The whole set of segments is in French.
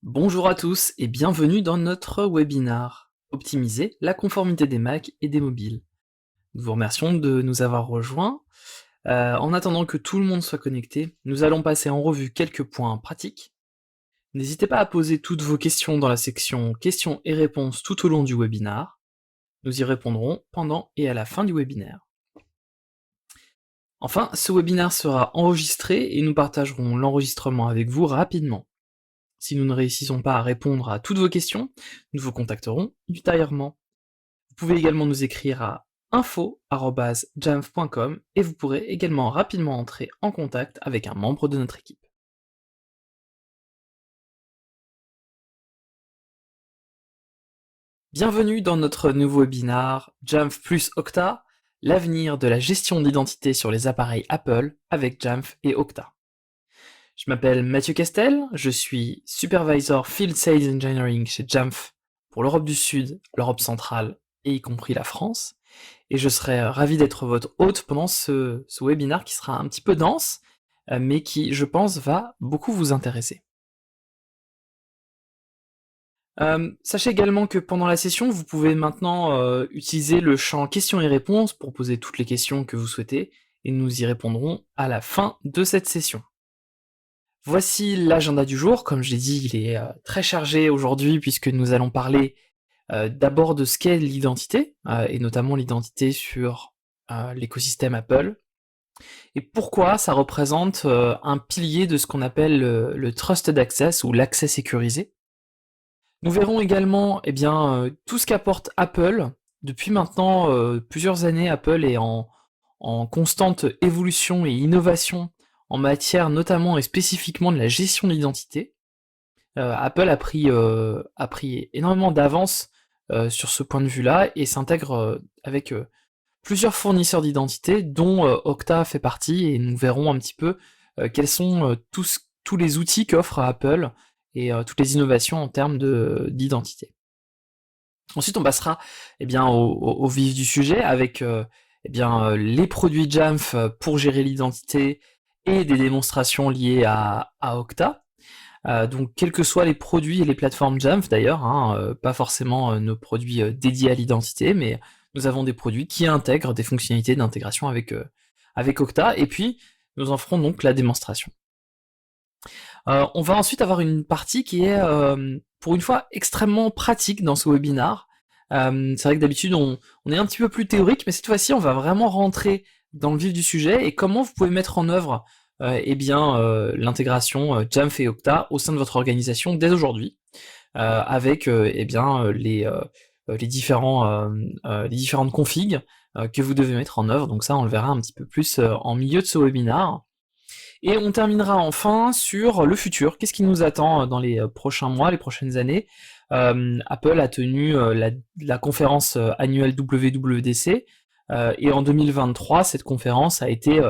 Bonjour à tous et bienvenue dans notre webinar Optimiser la conformité des Mac et des mobiles. Nous vous remercions de nous avoir rejoints. En attendant que tout le monde soit connecté, nous allons passer en revue quelques points pratiques. N'hésitez pas à poser toutes vos questions dans la section questions et réponses tout au long du webinar. Nous y répondrons pendant et à la fin du webinaire. Enfin, ce webinaire sera enregistré et nous partagerons l'enregistrement avec vous rapidement. Si nous ne réussissons pas à répondre à toutes vos questions, nous vous contacterons ultérieurement. Vous pouvez également nous écrire à info@jamf.com et vous pourrez également rapidement entrer en contact avec un membre de notre équipe. Bienvenue dans notre nouveau webinar Jamf plus Okta, l'avenir de la gestion d'identité sur les appareils Apple avec Jamf et Okta. Je m'appelle Mathieu Castel, je suis Supervisor Field Sales Engineering chez Jamf pour l'Europe du Sud, l'Europe centrale et y compris la France. Et je serai ravi d'être votre hôte pendant ce webinaire qui sera un petit peu dense, mais qui, je pense, va beaucoup vous intéresser. Sachez également que pendant la session, vous pouvez maintenant utiliser le champ questions et réponses pour poser toutes les questions que vous souhaitez, et nous y répondrons à la fin de cette session. Voici l'agenda du jour. Comme je l'ai dit, il est très chargé aujourd'hui puisque nous allons parler d'abord de ce qu'est l'identité, et notamment l'identité sur l'écosystème Apple, et pourquoi ça représente un pilier de ce qu'on appelle le Trusted Access ou l'accès sécurisé. Nous verrons également tout ce qu'apporte Apple. Depuis maintenant plusieurs années, Apple est en constante évolution et innovation en matière notamment et spécifiquement de la gestion de l'identité. Apple a pris énormément d'avance sur ce point de vue-là et s'intègre avec plusieurs fournisseurs d'identité, dont Okta fait partie, et nous verrons un petit peu quels sont tous les outils qu'offre Apple et toutes les innovations en termes d'identité. Ensuite, on passera au vif du sujet avec les produits Jamf pour gérer l'identité et des démonstrations liées à Okta. Donc, quels que soient les produits et les plateformes Jamf d'ailleurs, pas forcément nos produits dédiés à l'identité, mais nous avons des produits qui intègrent des fonctionnalités d'intégration avec Okta, et puis nous en ferons donc la démonstration. On va ensuite avoir une partie qui est, pour une fois, extrêmement pratique dans ce webinar. C'est vrai que d'habitude on est un petit peu plus théorique, mais cette fois-ci on va vraiment rentrer dans le vif du sujet et comment vous pouvez mettre en œuvre l'intégration Jamf et Okta au sein de votre organisation dès aujourd'hui, avec les différentes configs que vous devez mettre en œuvre. Donc ça, on le verra un petit peu plus en milieu de ce webinaire. Et on terminera enfin sur le futur. Qu'est-ce qui nous attend dans les prochains mois, les prochaines années? Apple a tenu la conférence annuelle WWDC, et en 2023, cette conférence a été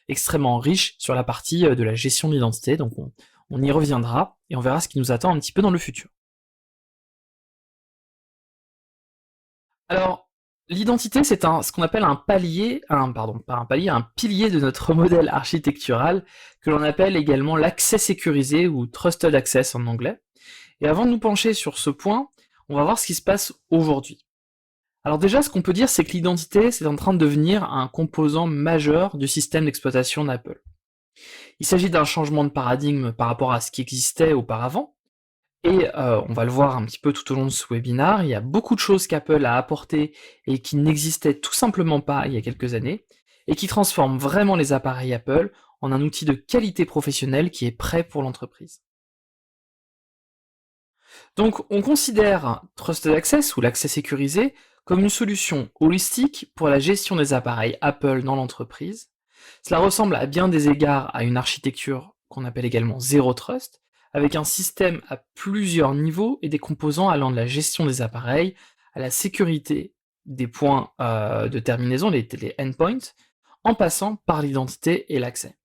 extrêmement riche sur la partie de la gestion de l'identité, donc on y reviendra et on verra ce qui nous attend un petit peu dans le futur. Alors, l'identité, c'est ce qu'on appelle un pilier de notre modèle architectural, que l'on appelle également l'accès sécurisé ou Trusted Access en anglais. Et avant de nous pencher sur ce point, on va voir ce qui se passe aujourd'hui. Alors déjà, ce qu'on peut dire, c'est que l'identité, c'est en train de devenir un composant majeur du système d'exploitation d'Apple. Il s'agit d'un changement de paradigme par rapport à ce qui existait auparavant, et on va le voir un petit peu tout au long de ce webinaire, il y a beaucoup de choses qu'Apple a apportées et qui n'existaient tout simplement pas il y a quelques années, et qui transforment vraiment les appareils Apple en un outil de qualité professionnelle qui est prêt pour l'entreprise. Donc on considère Trusted Access ou l'accès sécurisé comme une solution holistique pour la gestion des appareils Apple dans l'entreprise. Cela ressemble à bien des égards à une architecture qu'on appelle également Zero Trust, avec un système à plusieurs niveaux et des composants allant de la gestion des appareils à la sécurité des points de terminaison, les endpoints, en passant par l'identité et l'accès.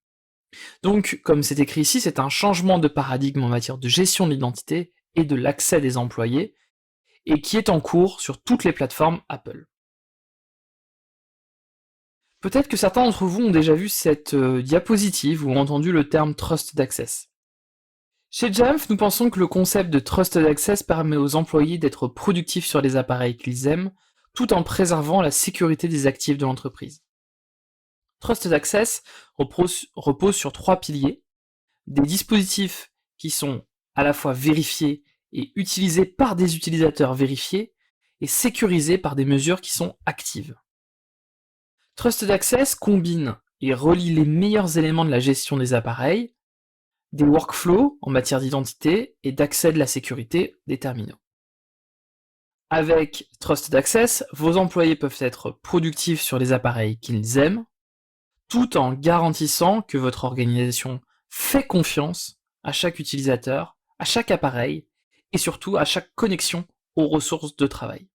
Donc, comme c'est écrit ici, c'est un changement de paradigme en matière de gestion de l'identité et de l'accès des employés, et qui est en cours sur toutes les plateformes Apple. Peut-être que certains d'entre vous ont déjà vu cette diapositive ou ont entendu le terme Trusted Access. Chez Jamf, nous pensons que le concept de Trusted Access permet aux employés d'être productifs sur les appareils qu'ils aiment, tout en préservant la sécurité des actifs de l'entreprise. Trusted Access repose sur 3 piliers: des dispositifs qui sont à la fois vérifiés et utilisés par des utilisateurs vérifiés, et sécurisés par des mesures qui sont actives. Trusted Access combine et relie les meilleurs éléments de la gestion des appareils, des workflows en matière d'identité et d'accès de la sécurité des terminaux. Avec Trusted Access, vos employés peuvent être productifs sur les appareils qu'ils aiment, tout en garantissant que votre organisation fait confiance à chaque utilisateur, à chaque appareil, et surtout à chaque connexion aux ressources de travail.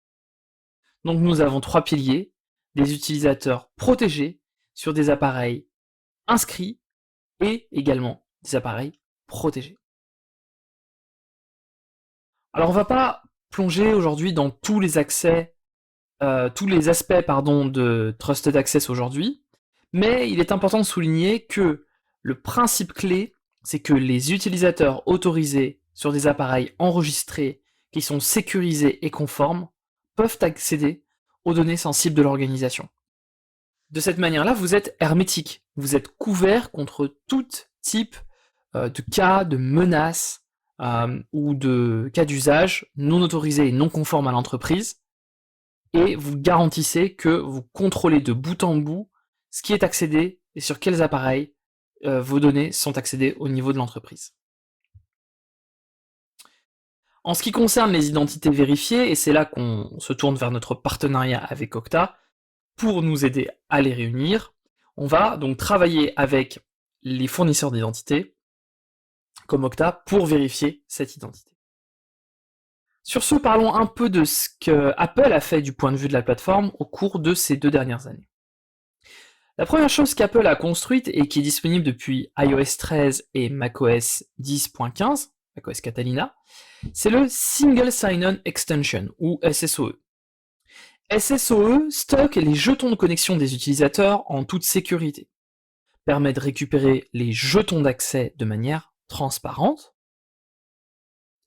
Donc nous avons 3 piliers: des utilisateurs protégés sur des appareils inscrits et également des appareils protégés. Alors on va pas plonger aujourd'hui dans tous les aspects de Trusted Access aujourd'hui, mais il est important de souligner que le principe clé, c'est que les utilisateurs autorisés sur des appareils enregistrés qui sont sécurisés et conformes peuvent accéder aux données sensibles de l'organisation. De cette manière-là, vous êtes hermétique, vous êtes couvert contre tout type de cas de menaces ou de cas d'usage non autorisés et non conformes à l'entreprise, et vous garantissez que vous contrôlez de bout en bout ce qui est accédé et sur quels appareils vos données sont accédées au niveau de l'entreprise. En ce qui concerne les identités vérifiées, et c'est là qu'on se tourne vers notre partenariat avec Okta, pour nous aider à les réunir, on va donc travailler avec les fournisseurs d'identité, comme Okta, pour vérifier cette identité. Sur ce, parlons un peu de ce que Apple a fait du point de vue de la plateforme au cours de ces 2 dernières années. La première chose qu'Apple a construite et qui est disponible depuis iOS 13 et macOS 10.15, macOS Catalina, c'est le Single Sign-On Extension, ou SSOE. SSOE stocke les jetons de connexion des utilisateurs en toute sécurité, permet de récupérer les jetons d'accès de manière transparente.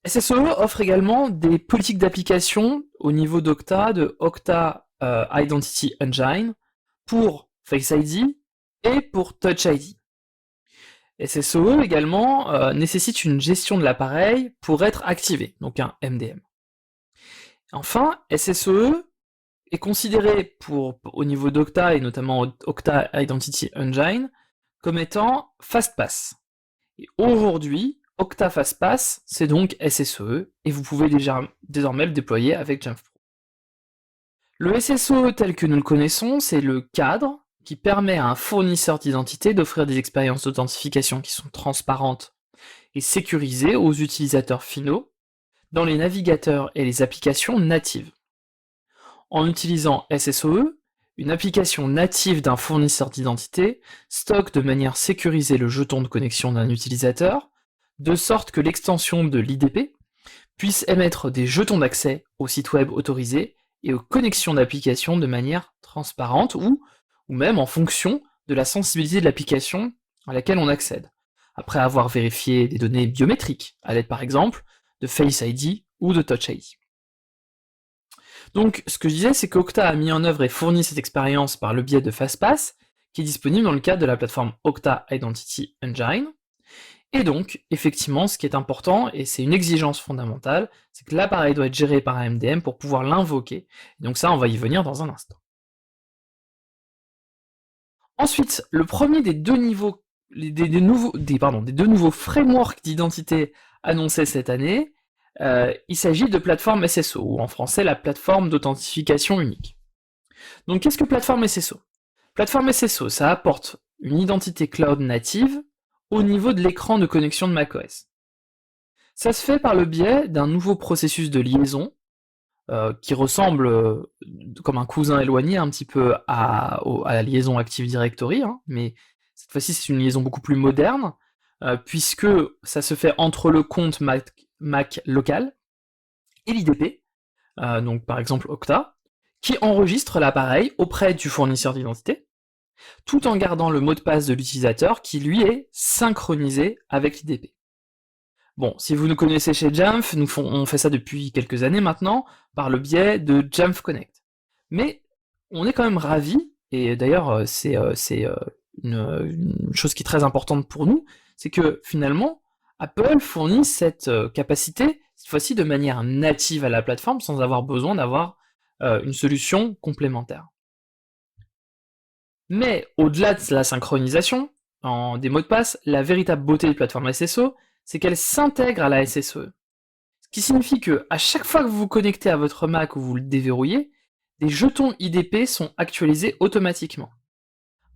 SSOE offre également des politiques d'application au niveau d'Okta, de Okta Identity Engine, pour Face ID et pour Touch ID. SSOE également nécessite une gestion de l'appareil pour être activé, donc un MDM. Enfin, SSOE est considéré au niveau d'Okta et notamment Okta Identity Engine comme étant FastPass. Et aujourd'hui, Okta FastPass, c'est donc SSOE et vous pouvez désormais le déployer avec Jamf Pro. Le SSOE tel que nous le connaissons, c'est le cadre qui permet à un fournisseur d'identité d'offrir des expériences d'authentification qui sont transparentes et sécurisées aux utilisateurs finaux dans les navigateurs et les applications natives. En utilisant SSOE, une application native d'un fournisseur d'identité stocke de manière sécurisée le jeton de connexion d'un utilisateur, de sorte que l'extension de l'IDP puisse émettre des jetons d'accès aux sites web autorisés et aux connexions d'applications de manière transparente ou même en fonction de la sensibilité de l'application à laquelle on accède, après avoir vérifié des données biométriques, à l'aide par exemple de Face ID ou de Touch ID. Donc ce que je disais, c'est qu'Okta a mis en œuvre et fourni cette expérience par le biais de FastPass, qui est disponible dans le cadre de la plateforme Okta Identity Engine. Et donc, effectivement, ce qui est important, et c'est une exigence fondamentale, c'est que l'appareil doit être géré par un MDM pour pouvoir l'invoquer. Donc ça, on va y venir dans un instant. Ensuite, le premier des deux nouveaux frameworks d'identité annoncés cette année, il s'agit de plateforme SSO, ou en français la plateforme d'authentification unique. Donc qu'est-ce que plateforme SSO? Plateforme SSO, ça apporte une identité cloud native au niveau de l'écran de connexion de macOS. Ça se fait par le biais d'un nouveau processus de liaison qui ressemble comme un cousin éloigné un petit peu à la liaison Active Directory, hein, mais cette fois-ci c'est une liaison beaucoup plus moderne, puisque ça se fait entre le compte Mac local et l'IDP, donc par exemple Okta, qui enregistre l'appareil auprès du fournisseur d'identité, tout en gardant le mot de passe de l'utilisateur qui lui est synchronisé avec l'IDP. Bon, si vous nous connaissez chez Jamf, on fait ça depuis quelques années maintenant, par le biais de Jamf Connect. Mais on est quand même ravis, et d'ailleurs c'est une chose qui est très importante pour nous, c'est que finalement, Apple fournit cette capacité, cette fois-ci de manière native à la plateforme, sans avoir besoin d'avoir une solution complémentaire. Mais au-delà de la synchronisation, des mots de passe, la véritable beauté des plateformes SSO, c'est qu'elles s'intègrent à la SSE. Ce qui signifie que à chaque fois que vous vous connectez à votre Mac ou vous le déverrouillez, des jetons IDP sont actualisés automatiquement.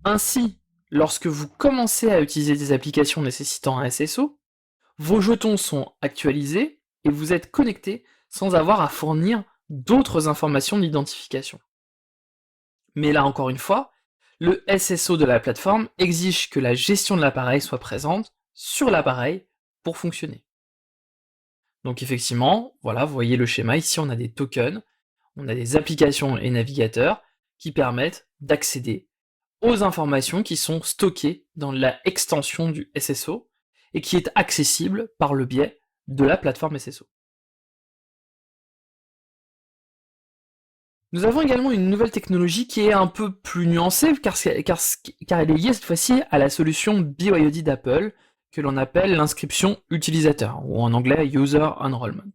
Ainsi, lorsque vous commencez à utiliser des applications nécessitant un SSO, vos jetons sont actualisés et vous êtes connecté sans avoir à fournir d'autres informations d'identification. Mais là encore une fois, le SSO de la plateforme exige que la gestion de l'appareil soit présente sur l'appareil pour fonctionner. Donc effectivement, voilà, vous voyez le schéma, ici on a des tokens, on a des applications et navigateurs qui permettent d'accéder aux informations qui sont stockées dans la extension du SSO et qui est accessible par le biais de la plateforme SSO. Nous avons également une nouvelle technologie qui est un peu plus nuancée car elle est liée cette fois-ci à la solution BYOD d'Apple que l'on appelle l'inscription utilisateur, ou en anglais User Enrollment.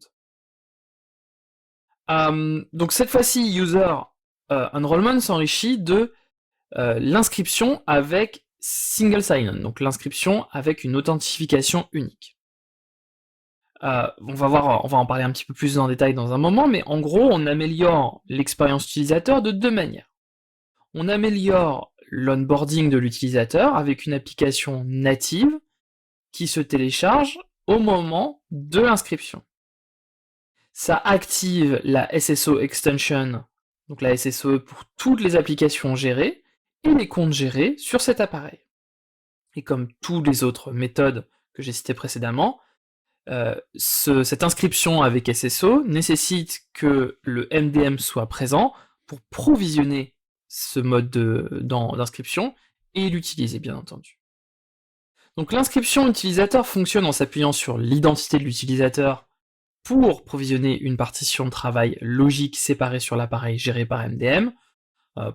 Donc cette fois-ci, User Enrollment s'enrichit de l'inscription avec Single Sign-On, donc l'inscription avec une authentification unique. On va en parler un petit peu plus en détail dans un moment, mais en gros, on améliore l'expérience utilisateur de deux manières. On améliore l'onboarding de l'utilisateur avec une application native qui se télécharge au moment de l'inscription. Ça active la SSO Extension, donc la SSO pour toutes les applications gérées et les comptes gérés sur cet appareil. Et comme toutes les autres méthodes que j'ai citées précédemment, cette inscription avec SSO nécessite que le MDM soit présent pour provisionner ce mode d'inscription et l'utiliser, bien entendu. Donc l'inscription utilisateur fonctionne en s'appuyant sur l'identité de l'utilisateur pour provisionner une partition de travail logique séparée sur l'appareil géré par MDM.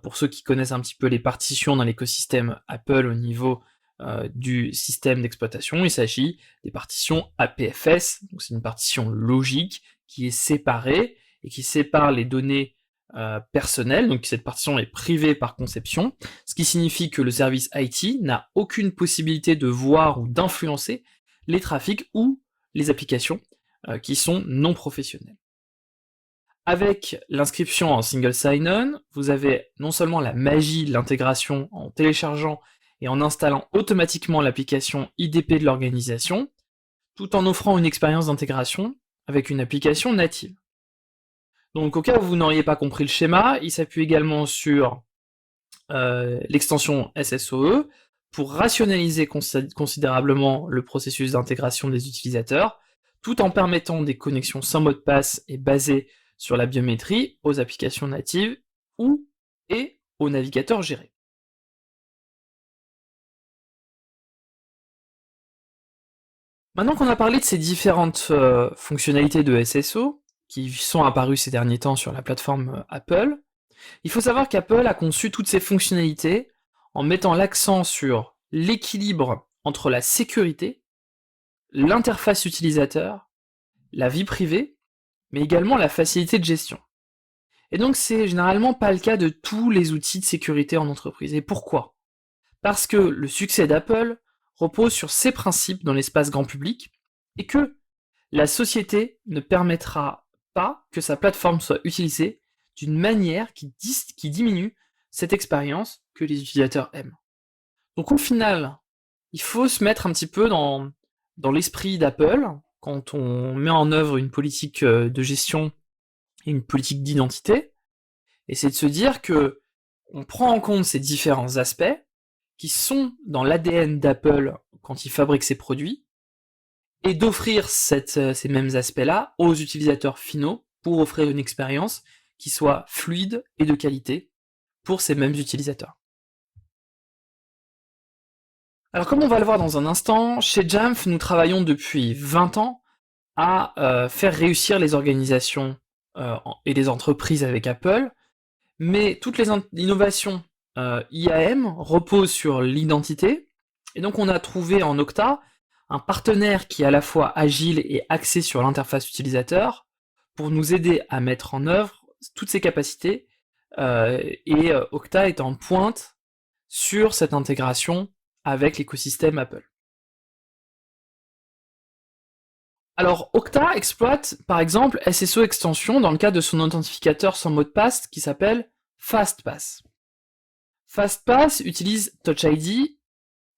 Pour ceux qui connaissent un petit peu les partitions dans l'écosystème Apple au niveau du système d'exploitation, il s'agit des partitions APFS, donc c'est une partition logique qui est séparée et qui sépare les données personnelles, donc cette partition est privée par conception, ce qui signifie que le service IT n'a aucune possibilité de voir ou d'influencer les trafics ou les applications qui sont non professionnelles. Avec l'inscription en single sign-on, vous avez non seulement la magie de l'intégration en téléchargeant et en installant automatiquement l'application IDP de l'organisation, tout en offrant une expérience d'intégration avec une application native. Donc au cas où vous n'auriez pas compris le schéma, il s'appuie également sur l'extension SSOE pour rationaliser considérablement le processus d'intégration des utilisateurs, tout en permettant des connexions sans mot de passe et basées sur la biométrie aux applications natives et aux navigateurs gérés. Maintenant qu'on a parlé de ces différentes fonctionnalités de SSO, qui sont apparues ces derniers temps sur la plateforme Apple, il faut savoir qu'Apple a conçu toutes ces fonctionnalités en mettant l'accent sur l'équilibre entre la sécurité, l'interface utilisateur, la vie privée, mais également la facilité de gestion. Et donc c'est généralement pas le cas de tous les outils de sécurité en entreprise. Et pourquoi? Parce que le succès d'Apple repose sur ces principes dans l'espace grand public et que la société ne permettra pas que sa plateforme soit utilisée d'une manière qui diminue cette expérience que les utilisateurs aiment. Donc au final, il faut se mettre un petit peu dans l'esprit d'Apple quand on met en œuvre une politique de gestion et une politique d'identité, et c'est de se dire que on prend en compte ces différents aspects qui sont dans l'ADN d'Apple quand il fabrique ses produits, et d'offrir ces mêmes aspects-là aux utilisateurs finaux pour offrir une expérience qui soit fluide et de qualité pour ces mêmes utilisateurs. Alors comme on va le voir dans un instant, chez Jamf, nous travaillons depuis 20 ans à faire réussir les organisations et les entreprises avec Apple, mais toutes les innovations IAM reposent sur l'identité, et donc on a trouvé en Okta un partenaire qui est à la fois agile et axé sur l'interface utilisateur pour nous aider à mettre en œuvre toutes ces capacités, et Okta est en pointe sur cette intégration avec l'écosystème Apple. Alors, Okta exploite, par exemple, SSO Extension dans le cadre de son authentificateur sans mot de passe qui s'appelle FastPass. FastPass utilise Touch ID,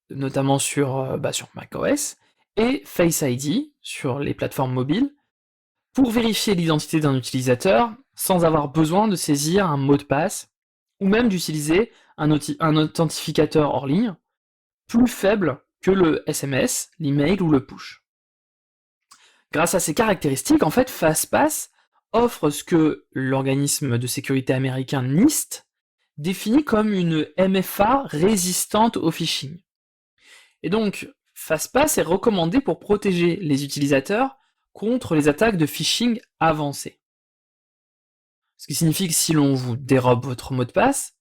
notamment sur macOS, et Face ID sur les plateformes mobiles, pour vérifier l'identité d'un utilisateur sans avoir besoin de saisir un mot de passe, ou même d'utiliser un authentificateur hors ligne, plus faible que le SMS, l'email ou le push. Grâce à ces caractéristiques, en fait, FastPass offre ce que l'organisme de sécurité américain NIST définit comme une MFA résistante au phishing. Et donc, FastPass est recommandé pour protéger les utilisateurs contre les attaques de phishing avancées. Ce qui signifie que si l'on vous dérobe votre mot de passe,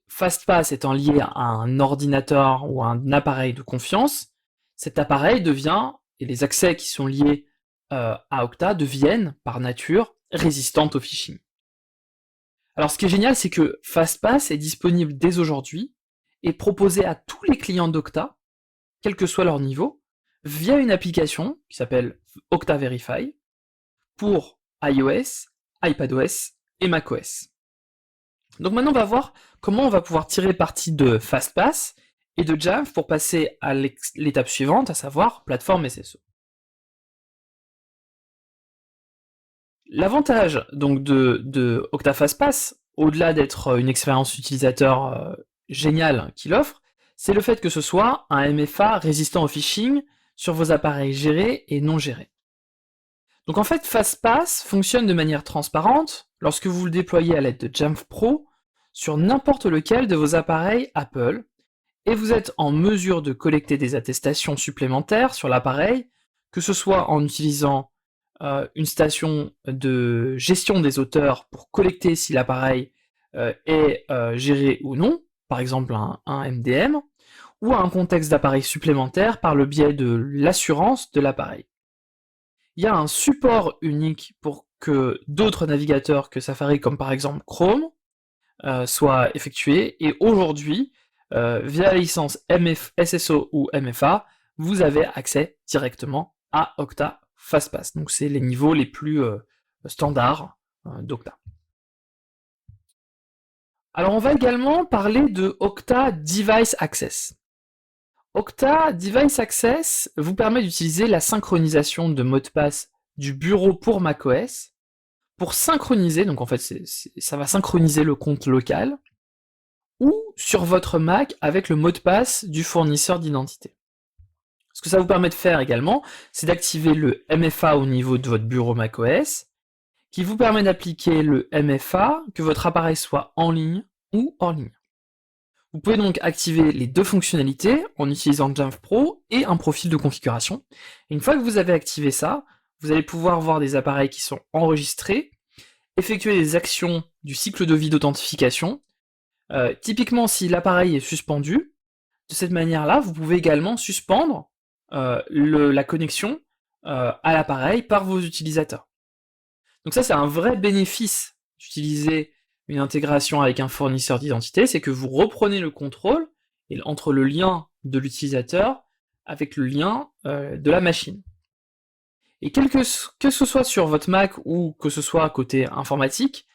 FastPass étant lié à un ordinateur ou à un appareil de confiance, cet appareil devient, et les accès qui sont liés à Okta deviennent, par nature, résistantes au phishing. Alors ce qui est génial, c'est que FastPass est disponible dès aujourd'hui et proposé à tous les clients d'Okta, quel que soit leur niveau, via une application qui s'appelle Okta Verify pour iOS, iPadOS et macOS. Donc maintenant on va voir comment on va pouvoir tirer parti de FastPass et de Jamf pour passer à l'étape suivante, à savoir plateforme SSO. L'avantage donc de Okta FastPass, au-delà d'être une expérience utilisateur géniale qu'il offre, c'est le fait que ce soit un MFA résistant au phishing sur vos appareils gérés et non gérés. Donc en fait, FastPass fonctionne de manière transparente lorsque vous le déployez à l'aide de Jamf Pro sur n'importe lequel de vos appareils Apple, et vous êtes en mesure de collecter des attestations supplémentaires sur l'appareil, que ce soit en utilisant une station de gestion des auteurs pour collecter si l'appareil est géré ou non, par exemple un MDM, ou à un contexte d'appareil supplémentaire par le biais de l'assurance de l'appareil. Il y a un support unique pour que d'autres navigateurs que Safari, comme par exemple Chrome, soient effectués, et aujourd'hui, via la licence SSO ou MFA, vous avez accès directement à Okta FastPass. Donc c'est les niveaux les plus standards d'Okta. Alors on va également parler de Okta Device Access. Okta Device Access vous permet d'utiliser la synchronisation de mots de passe du bureau pour macOS pour synchroniser, donc en fait ça va synchroniser le compte local, ou sur votre Mac avec le mot de passe du fournisseur d'identité. Ce que ça vous permet de faire également, c'est d'activer le MFA au niveau de votre bureau macOS, qui vous permet d'appliquer le MFA, que votre appareil soit en ligne ou hors ligne. Vous pouvez donc activer les deux fonctionnalités en utilisant Jamf Pro et un profil de configuration. Et une fois que vous avez activé ça, vous allez pouvoir voir des appareils qui sont enregistrés, effectuer des actions du cycle de vie d'authentification. Typiquement, si l'appareil est suspendu, de cette manière-là, vous pouvez également suspendre la connexion à l'appareil par vos utilisateurs. Donc ça, c'est un vrai bénéfice d'utiliser une intégration avec un fournisseur d'identité, c'est que vous reprenez le contrôle entre le lien de l'utilisateur avec le lien de la machine. Et que ce soit sur votre Mac ou que ce soit côté informatique,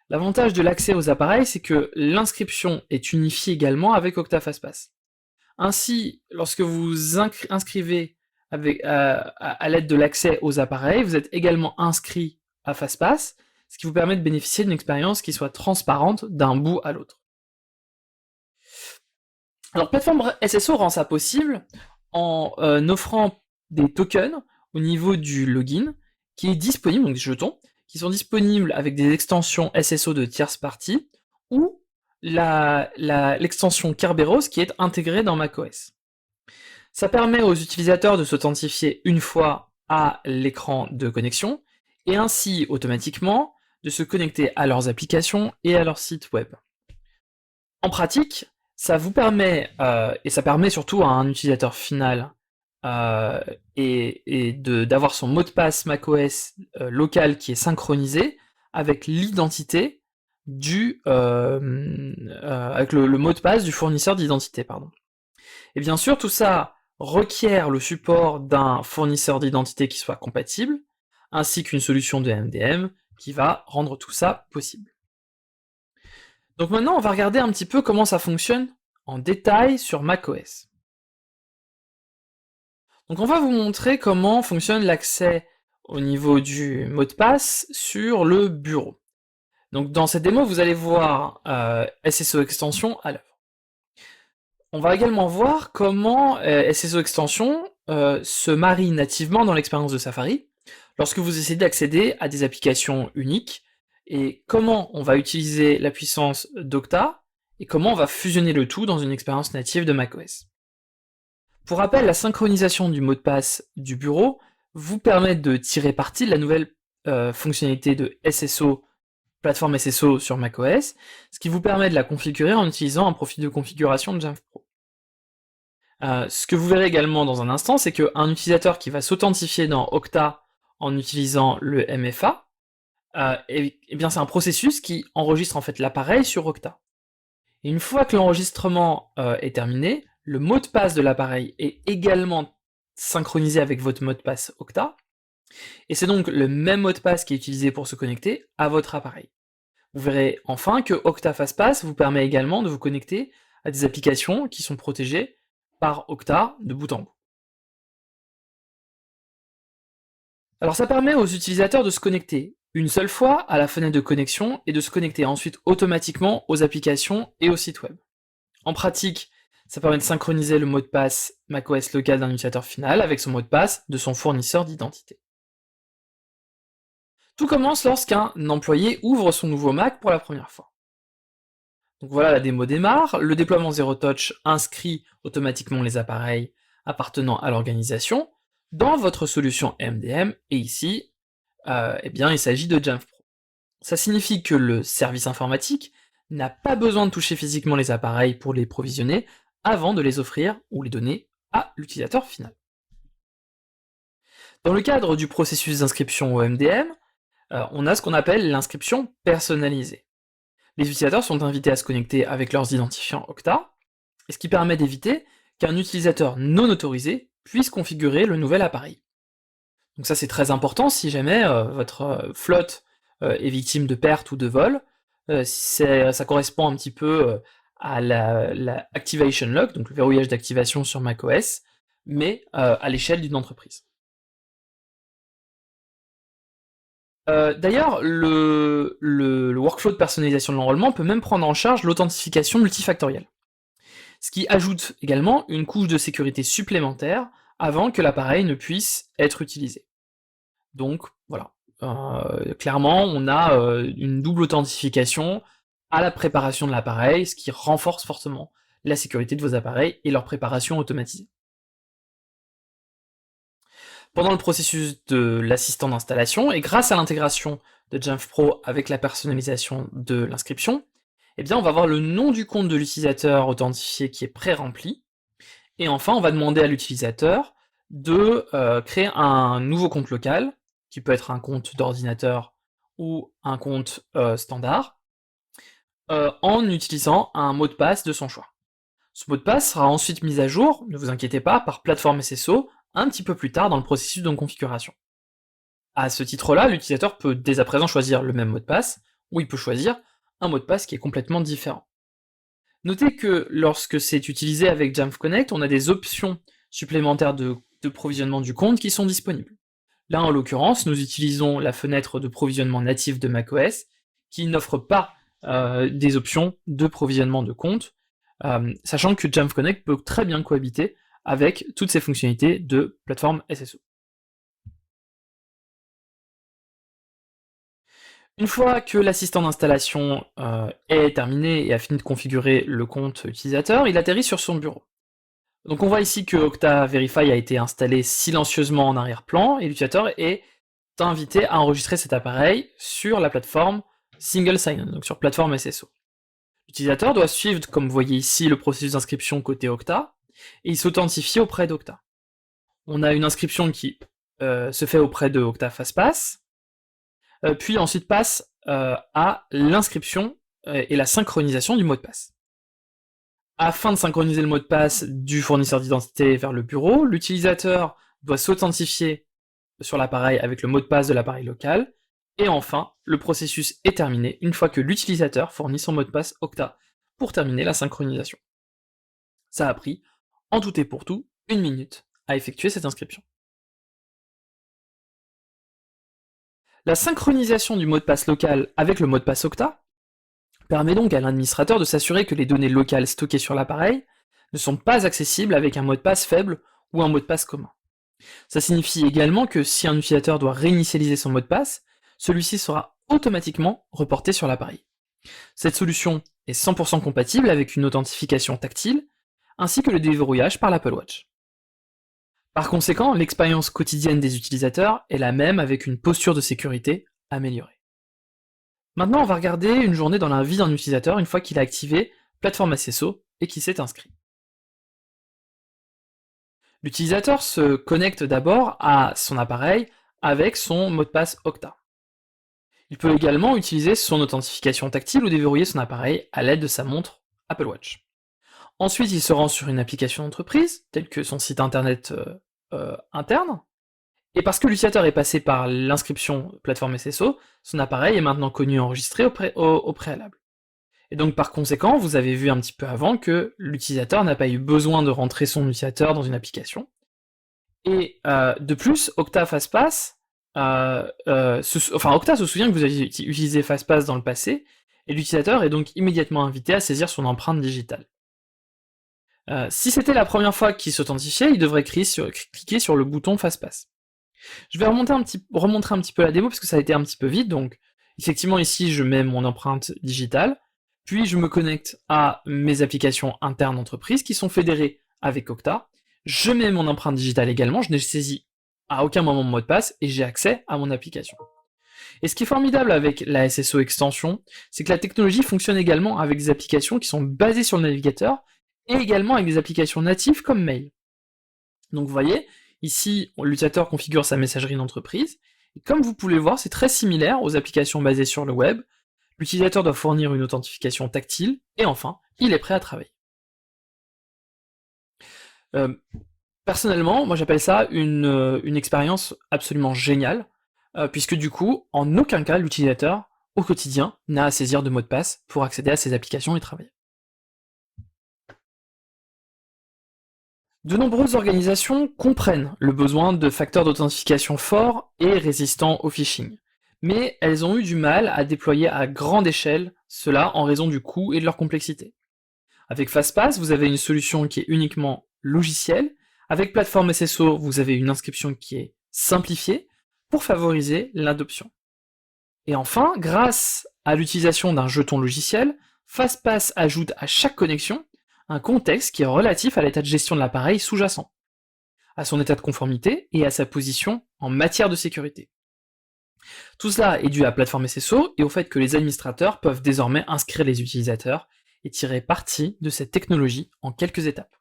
l'avantage de l'accès aux appareils, c'est que l'inscription est unifiée également avec Okta FastPass. Ainsi, lorsque vous inscrivez à l'aide de l'accès aux appareils, vous êtes également inscrit à FastPass, ce qui vous permet de bénéficier d'une expérience qui soit transparente d'un bout à l'autre. Alors, Plateforme SSO rend ça possible en offrant des tokens au niveau du login qui est disponible, donc des jetons, qui sont disponibles avec des extensions SSO de tierce partie ou l'extension Kerberos qui est intégrée dans macOS. Ça permet aux utilisateurs de s'authentifier une fois à l'écran de connexion, et ainsi automatiquement de se connecter à leurs applications et à leur site web. En pratique, ça vous permet, et ça permet surtout à un utilisateur final d'avoir son mot de passe macOS local qui est synchronisé avec l'identité avec le mot de passe du fournisseur d'identité, pardon. Et bien sûr, tout ça requiert le support d'un fournisseur d'identité qui soit compatible, ainsi qu'une solution de MDM qui va rendre tout ça possible. Donc maintenant, on va regarder un petit peu comment ça fonctionne en détail sur macOS. Donc on va vous montrer comment fonctionne l'accès au niveau du mot de passe sur le bureau. Donc dans cette démo, vous allez voir SSO Extension à l'œuvre. On va également voir comment SSO Extension se marie nativement dans l'expérience de Safari lorsque vous essayez d'accéder à des applications uniques, et comment on va utiliser la puissance d'Octa, et comment on va fusionner le tout dans une expérience native de macOS. Pour rappel, la synchronisation du mot de passe du bureau vous permet de tirer parti de la nouvelle fonctionnalité de SSO, plateforme SSO sur macOS, ce qui vous permet de la configurer en utilisant un profil de configuration de Jamf Pro. Ce que vous verrez également dans un instant, c'est qu'un utilisateur qui va s'authentifier dans Octa en utilisant le MFA, eh bien c'est un processus qui enregistre en fait l'appareil sur Octa. Et une fois que l'enregistrement est terminé, le mot de passe de l'appareil est également synchronisé avec votre mot de passe Octa, et c'est donc le même mot de passe qui est utilisé pour se connecter à votre appareil. Vous verrez enfin que Octa FastPass vous permet également de vous connecter à des applications qui sont protégées par Octa de bout en bout. Alors ça permet aux utilisateurs de se connecter une seule fois à la fenêtre de connexion et de se connecter ensuite automatiquement aux applications et au site web. En pratique, ça permet de synchroniser le mot de passe macOS local d'un utilisateur final avec son mot de passe de son fournisseur d'identité. Tout commence lorsqu'un employé ouvre son nouveau Mac pour la première fois. Donc voilà, la démo démarre, le déploiement Zero Touch inscrit automatiquement les appareils appartenant à l'organisation dans votre solution MDM, et ici, eh bien, il s'agit de Jamf Pro. Ça signifie que le service informatique n'a pas besoin de toucher physiquement les appareils pour les provisionner avant de les offrir ou les donner à l'utilisateur final. Dans le cadre du processus d'inscription au MDM, on a ce qu'on appelle l'inscription personnalisée. Les utilisateurs sont invités à se connecter avec leurs identifiants Okta, ce qui permet d'éviter qu'un utilisateur non autorisé puisse configurer le nouvel appareil. Donc ça c'est très important si jamais votre flotte est victime de perte ou de vol. Ça correspond un petit peu à la Activation Lock, donc le verrouillage d'activation sur macOS, mais à l'échelle d'une entreprise. D'ailleurs, le workflow de personnalisation de l'enrôlement peut même prendre en charge l'authentification multifactorielle, ce qui ajoute également une couche de sécurité supplémentaire avant que l'appareil ne puisse être utilisé. Donc voilà, clairement on a une double authentification à la préparation de l'appareil, ce qui renforce fortement la sécurité de vos appareils et leur préparation automatisée. Pendant le processus de l'assistant d'installation, et grâce à l'intégration de Jamf Pro avec la personnalisation de l'inscription, eh bien on va voir le nom du compte de l'utilisateur authentifié qui est pré-rempli, et enfin on va demander à l'utilisateur de créer un nouveau compte local, qui peut être un compte d'ordinateur ou un compte standard, en utilisant un mot de passe de son choix. Ce mot de passe sera ensuite mis à jour, ne vous inquiétez pas, par plateforme SSO, un petit peu plus tard dans le processus de configuration. À ce titre-là, l'utilisateur peut dès à présent choisir le même mot de passe, ou il peut choisir un mot de passe qui est complètement différent. Notez que lorsque c'est utilisé avec Jamf Connect, on a des options supplémentaires de provisionnement du compte qui sont disponibles. Là, en l'occurrence, nous utilisons la fenêtre de provisionnement native de macOS, qui n'offre pas des options de provisionnement de compte, sachant que Jamf Connect peut très bien cohabiter avec toutes ces fonctionnalités de plateforme SSO. Une fois que l'assistant d'installation est terminé et a fini de configurer le compte utilisateur, il atterrit sur son bureau. Donc on voit ici que Okta Verify a été installé silencieusement en arrière-plan et l'utilisateur est invité à enregistrer cet appareil sur la plateforme Single Sign-On, donc sur plateforme SSO. L'utilisateur doit suivre, comme vous voyez ici, le processus d'inscription côté Okta et il s'authentifie auprès d'Okta. On a une inscription qui se fait auprès de Okta FastPass, puis ensuite passe à l'inscription et la synchronisation du mot de passe. Afin de synchroniser le mot de passe du fournisseur d'identité vers le bureau, l'utilisateur doit s'authentifier sur l'appareil avec le mot de passe de l'appareil local, et enfin, le processus est terminé une fois que l'utilisateur fournit son mot de passe Okta pour terminer la synchronisation. Ça a pris, en tout et pour tout, 1 minute à effectuer cette inscription. La synchronisation du mot de passe local avec le mot de passe Okta permet donc à l'administrateur de s'assurer que les données locales stockées sur l'appareil ne sont pas accessibles avec un mot de passe faible ou un mot de passe commun. Ça signifie également que si un utilisateur doit réinitialiser son mot de passe, celui-ci sera automatiquement reporté sur l'appareil. Cette solution est 100% compatible avec une authentification tactile, ainsi que le déverrouillage par l'Apple Watch. Par conséquent, l'expérience quotidienne des utilisateurs est la même avec une posture de sécurité améliorée. Maintenant, on va regarder une journée dans la vie d'un utilisateur une fois qu'il a activé plateforme SSO et qu'il s'est inscrit. L'utilisateur se connecte d'abord à son appareil avec son mot de passe Okta. Il peut également utiliser son authentification tactile ou déverrouiller son appareil à l'aide de sa montre Apple Watch. Ensuite, il se rend sur une application d'entreprise, telle que son site internet interne, et parce que l'utilisateur est passé par l'inscription plateforme SSO, son appareil est maintenant connu et enregistré au préalable. Et donc par conséquent, vous avez vu un petit peu avant que l'utilisateur n'a pas eu besoin de rentrer son utilisateur dans une application. Et de plus, Okta FastPass, Okta se souvient que vous avez utilisé FastPass dans le passé, et l'utilisateur est donc immédiatement invité à saisir son empreinte digitale. Si c'était la première fois qu'il s'authentifiait, il devrait cliquer sur le bouton FastPass. Je vais remontrer un petit peu la démo parce que ça a été un petit peu vite, donc effectivement ici je mets mon empreinte digitale, puis je me connecte à mes applications internes d'entreprise qui sont fédérées avec Okta, je mets mon empreinte digitale également, je n'ai saisi à aucun moment mon mot de passe et j'ai accès à mon application. Et ce qui est formidable avec la SSO extension, c'est que la technologie fonctionne également avec des applications qui sont basées sur le navigateur et également avec des applications natives comme Mail. Donc vous voyez, ici, l'utilisateur configure sa messagerie d'entreprise, et comme vous pouvez le voir, c'est très similaire aux applications basées sur le web. L'utilisateur doit fournir une authentification tactile, et enfin, il est prêt à travailler. Personnellement, moi j'appelle ça une expérience absolument géniale, puisque du coup, en aucun cas, l'utilisateur, au quotidien, n'a à saisir de mot de passe pour accéder à ses applications et travailler. De nombreuses organisations comprennent le besoin de facteurs d'authentification forts et résistants au phishing, mais elles ont eu du mal à déployer à grande échelle cela en raison du coût et de leur complexité. Avec FastPass, vous avez une solution qui est uniquement logicielle. Avec Plateforme SSO, vous avez une inscription qui est simplifiée pour favoriser l'adoption. Et enfin, grâce à l'utilisation d'un jeton logiciel, FastPass ajoute à chaque connexion un contexte qui est relatif à l'état de gestion de l'appareil sous-jacent, à son état de conformité et à sa position en matière de sécurité. Tout cela est dû à Plateforme SSO et au fait que les administrateurs peuvent désormais inscrire les utilisateurs et tirer parti de cette technologie en quelques étapes.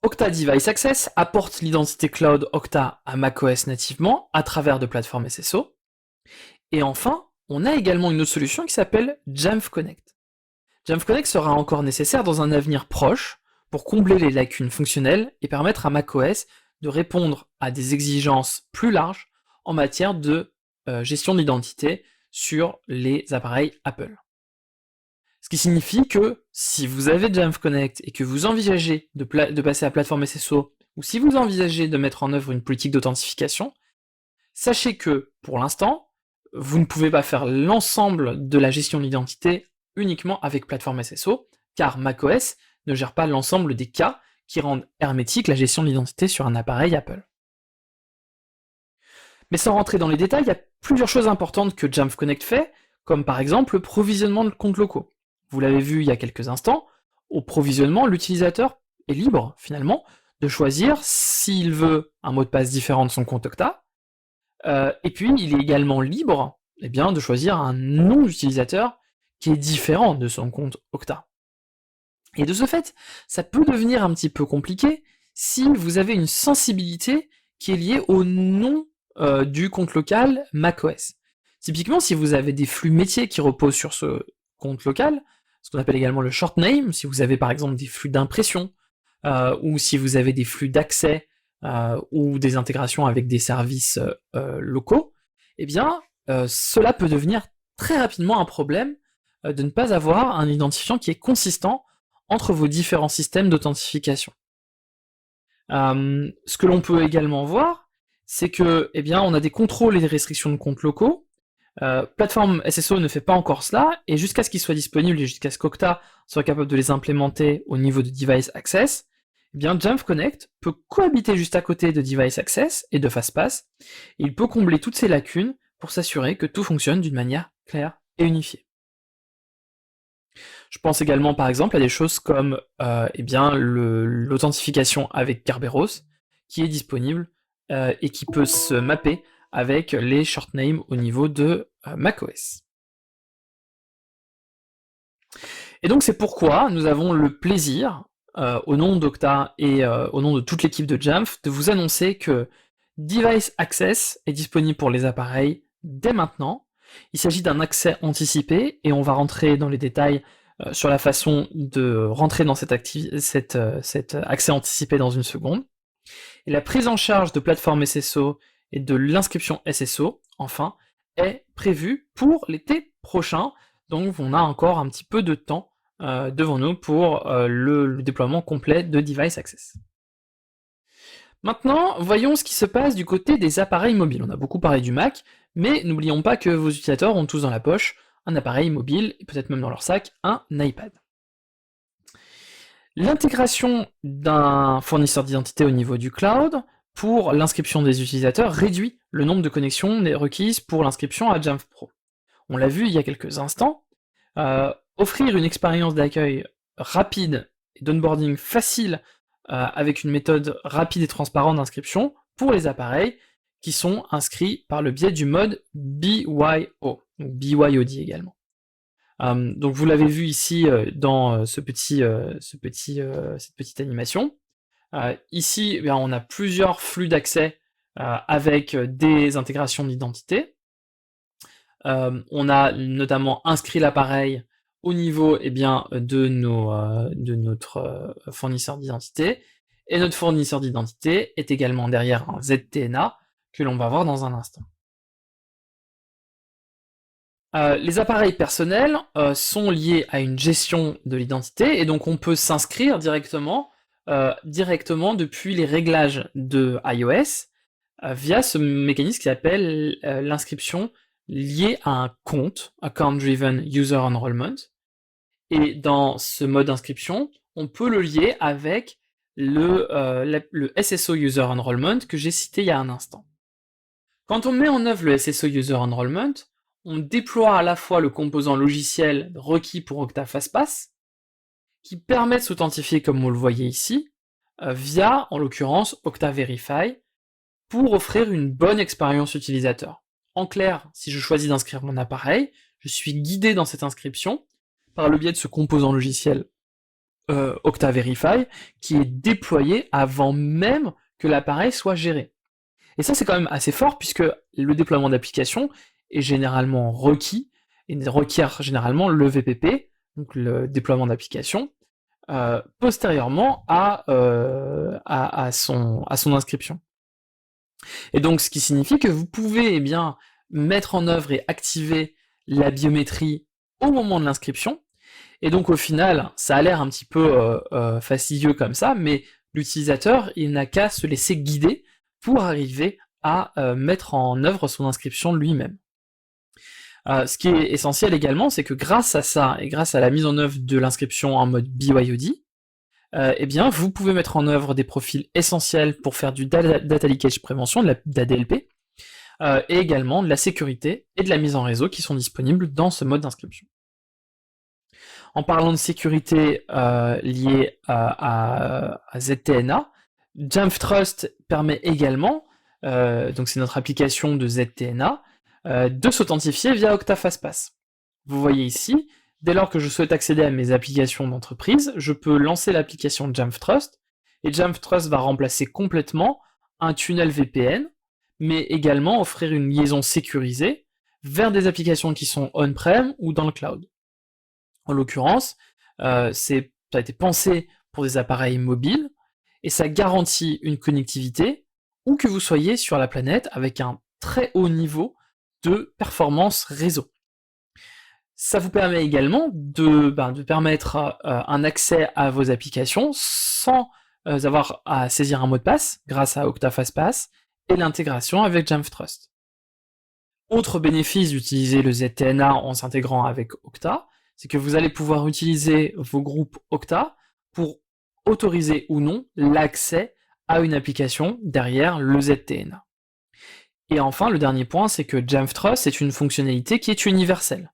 Okta Device Access apporte l'identité cloud Okta à macOS nativement à travers de plateformes SSO. Et enfin, on a également une autre solution qui s'appelle Jamf Connect. Jamf Connect sera encore nécessaire dans un avenir proche pour combler les lacunes fonctionnelles et permettre à macOS de répondre à des exigences plus larges en matière de gestion de l'identité sur les appareils Apple. Ce qui signifie que si vous avez Jamf Connect et que vous envisagez de passer à plateforme SSO, ou si vous envisagez de mettre en œuvre une politique d'authentification, sachez que, pour l'instant, vous ne pouvez pas faire l'ensemble de la gestion de l'identité uniquement avec plateforme SSO, car macOS ne gère pas l'ensemble des cas qui rendent hermétique la gestion de l'identité sur un appareil Apple. Mais sans rentrer dans les détails, il y a plusieurs choses importantes que Jamf Connect fait, comme par exemple le provisionnement de comptes locaux. Vous l'avez vu il y a quelques instants, au provisionnement, l'utilisateur est libre, finalement, de choisir s'il veut un mot de passe différent de son compte Okta, et puis il est également libre de choisir un nom d'utilisateur qui est différent de son compte Okta. Et de ce fait, ça peut devenir un petit peu compliqué si vous avez une sensibilité qui est liée au nom du compte local macOS. Typiquement, si vous avez des flux métiers qui reposent sur ce compte local, ce qu'on appelle également le short name, si vous avez par exemple des flux d'impression, ou si vous avez des flux d'accès, ou des intégrations avec des services locaux, eh bien, cela peut devenir très rapidement un problème de ne pas avoir un identifiant qui est consistant entre vos différents systèmes d'authentification. Ce que l'on peut également voir, c'est que, on a des contrôles et des restrictions de comptes locaux. Plateforme SSO ne fait pas encore cela, et jusqu'à ce qu'ils soient disponibles et jusqu'à ce qu'Okta soit capable de les implémenter au niveau de Device Access, Jamf Connect peut cohabiter juste à côté de Device Access et de FastPass, et il peut combler toutes ces lacunes pour s'assurer que tout fonctionne d'une manière claire et Je pense également par exemple à des choses comme l'authentification avec Kerberos, qui est disponible et qui peut se mapper avec les short names au niveau de macOS. Et donc c'est pourquoi nous avons le plaisir, au nom d'Okta et au nom de toute l'équipe de Jamf, de vous annoncer que Device Access est disponible pour les appareils dès maintenant. Il s'agit d'un accès anticipé et on va rentrer dans les détails sur la façon de rentrer dans cet accès anticipé dans une seconde. Et la prise en charge de plateforme SSO et de l'inscription SSO, enfin, est prévue pour l'été prochain, donc on a encore un petit peu de temps devant nous pour le déploiement complet de Device Access. Maintenant, voyons ce qui se passe du côté des appareils mobiles. On a beaucoup parlé du Mac, mais n'oublions pas que vos utilisateurs ont tous dans la poche un appareil mobile, et peut-être même dans leur sac, un iPad. L'intégration d'un fournisseur d'identité au niveau du cloud pour l'inscription des utilisateurs réduit le nombre de connexions requises pour l'inscription à Jamf Pro. On l'a vu il y a quelques instants, offrir une expérience d'accueil rapide et d'onboarding facile avec une méthode rapide et transparente d'inscription pour les appareils qui sont inscrits par le biais du mode BYO, donc BYOD également. Donc vous l'avez vu ici dans cette petite animation. Ici, on a plusieurs flux d'accès avec des intégrations d'identité. On a notamment inscrit l'appareil au niveau de notre fournisseur d'identité, et notre fournisseur d'identité est également derrière un ZTNA que l'on va voir dans un instant. Les appareils personnels sont liés à une gestion de l'identité, et donc on peut s'inscrire directement depuis les réglages de iOS via ce mécanisme qui s'appelle l'inscription liée à un compte, Account Driven User Enrollment. Et dans ce mode d'inscription, on peut le lier avec le SSO User Enrollment que j'ai cité il y a un instant. Quand on met en œuvre le SSO User Enrollment, on déploie à la fois le composant logiciel requis pour Okta FastPass, qui permet de s'authentifier comme vous le voyez ici, via, en l'occurrence, Okta Verify, pour offrir une bonne expérience utilisateur. En clair, si je choisis d'inscrire mon appareil, je suis guidé dans cette inscription par le biais de ce composant logiciel Okta Verify, qui est déployé avant même que l'appareil soit géré. Et ça, c'est quand même assez fort, puisque le déploiement d'application est généralement requis, et requiert généralement le VPP, donc le déploiement d'application, postérieurement à son inscription. Et donc, ce qui signifie que vous pouvez mettre en œuvre et activer la biométrie au moment de l'inscription, et donc au final, ça a l'air un petit peu fastidieux comme ça, mais l'utilisateur, il n'a qu'à se laisser guider pour arriver à mettre en œuvre son inscription lui-même. Ce qui est essentiel également, c'est que grâce à ça, et grâce à la mise en œuvre de l'inscription en mode BYOD, vous pouvez mettre en œuvre des profils essentiels pour faire du Data Leakage Prévention, de la DLP, et également de la sécurité et de la mise en réseau qui sont disponibles dans ce mode d'inscription. En parlant de sécurité liée à ZTNA, Jamf Trust permet également, donc c'est notre application de ZTNA, de s'authentifier via Okta FastPass. Vous voyez ici, dès lors que je souhaite accéder à mes applications d'entreprise, je peux lancer l'application Jamf Trust, et Jamf Trust va remplacer complètement un tunnel VPN, mais également offrir une liaison sécurisée vers des applications qui sont on-prem ou dans le cloud. En l'occurrence, ça a été pensé pour des appareils mobiles, et ça garantit une connectivité où que vous soyez sur la planète avec un très haut niveau de performance réseau. Ça vous permet également de permettre un accès à vos applications sans avoir à saisir un mot de passe grâce à Okta FastPass et l'intégration avec Jamf Trust. Autre bénéfice d'utiliser le ZTNA en s'intégrant avec Okta, c'est que vous allez pouvoir utiliser vos groupes Okta pour autoriser ou non l'accès à une application derrière le ZTNA. Et enfin, le dernier point, c'est que Jamf Trust est une fonctionnalité qui est universelle.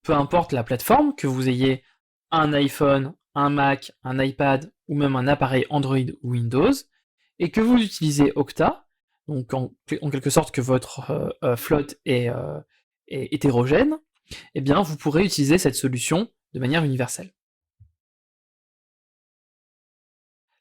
Peu importe la plateforme, que vous ayez un iPhone, un Mac, un iPad ou même un appareil Android ou Windows, et que vous utilisez Okta, donc en quelque sorte que votre flotte est hétérogène, eh bien vous pourrez utiliser cette solution de manière universelle.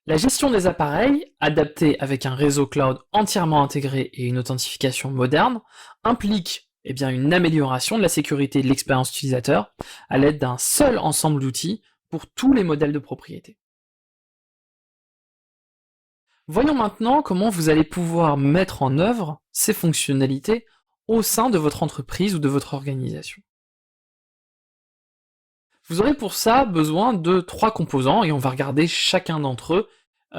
La gestion des appareils, adaptée avec un réseau cloud entièrement intégré et une authentification moderne, implique une amélioration de la sécurité de l'expérience utilisateur à l'aide d'un seul ensemble d'outils pour tous les modèles de propriété. Voyons maintenant comment vous allez pouvoir mettre en œuvre ces fonctionnalités au sein de votre entreprise ou de votre organisation. Vous aurez pour ça besoin de 3 composants et on va regarder chacun d'entre eux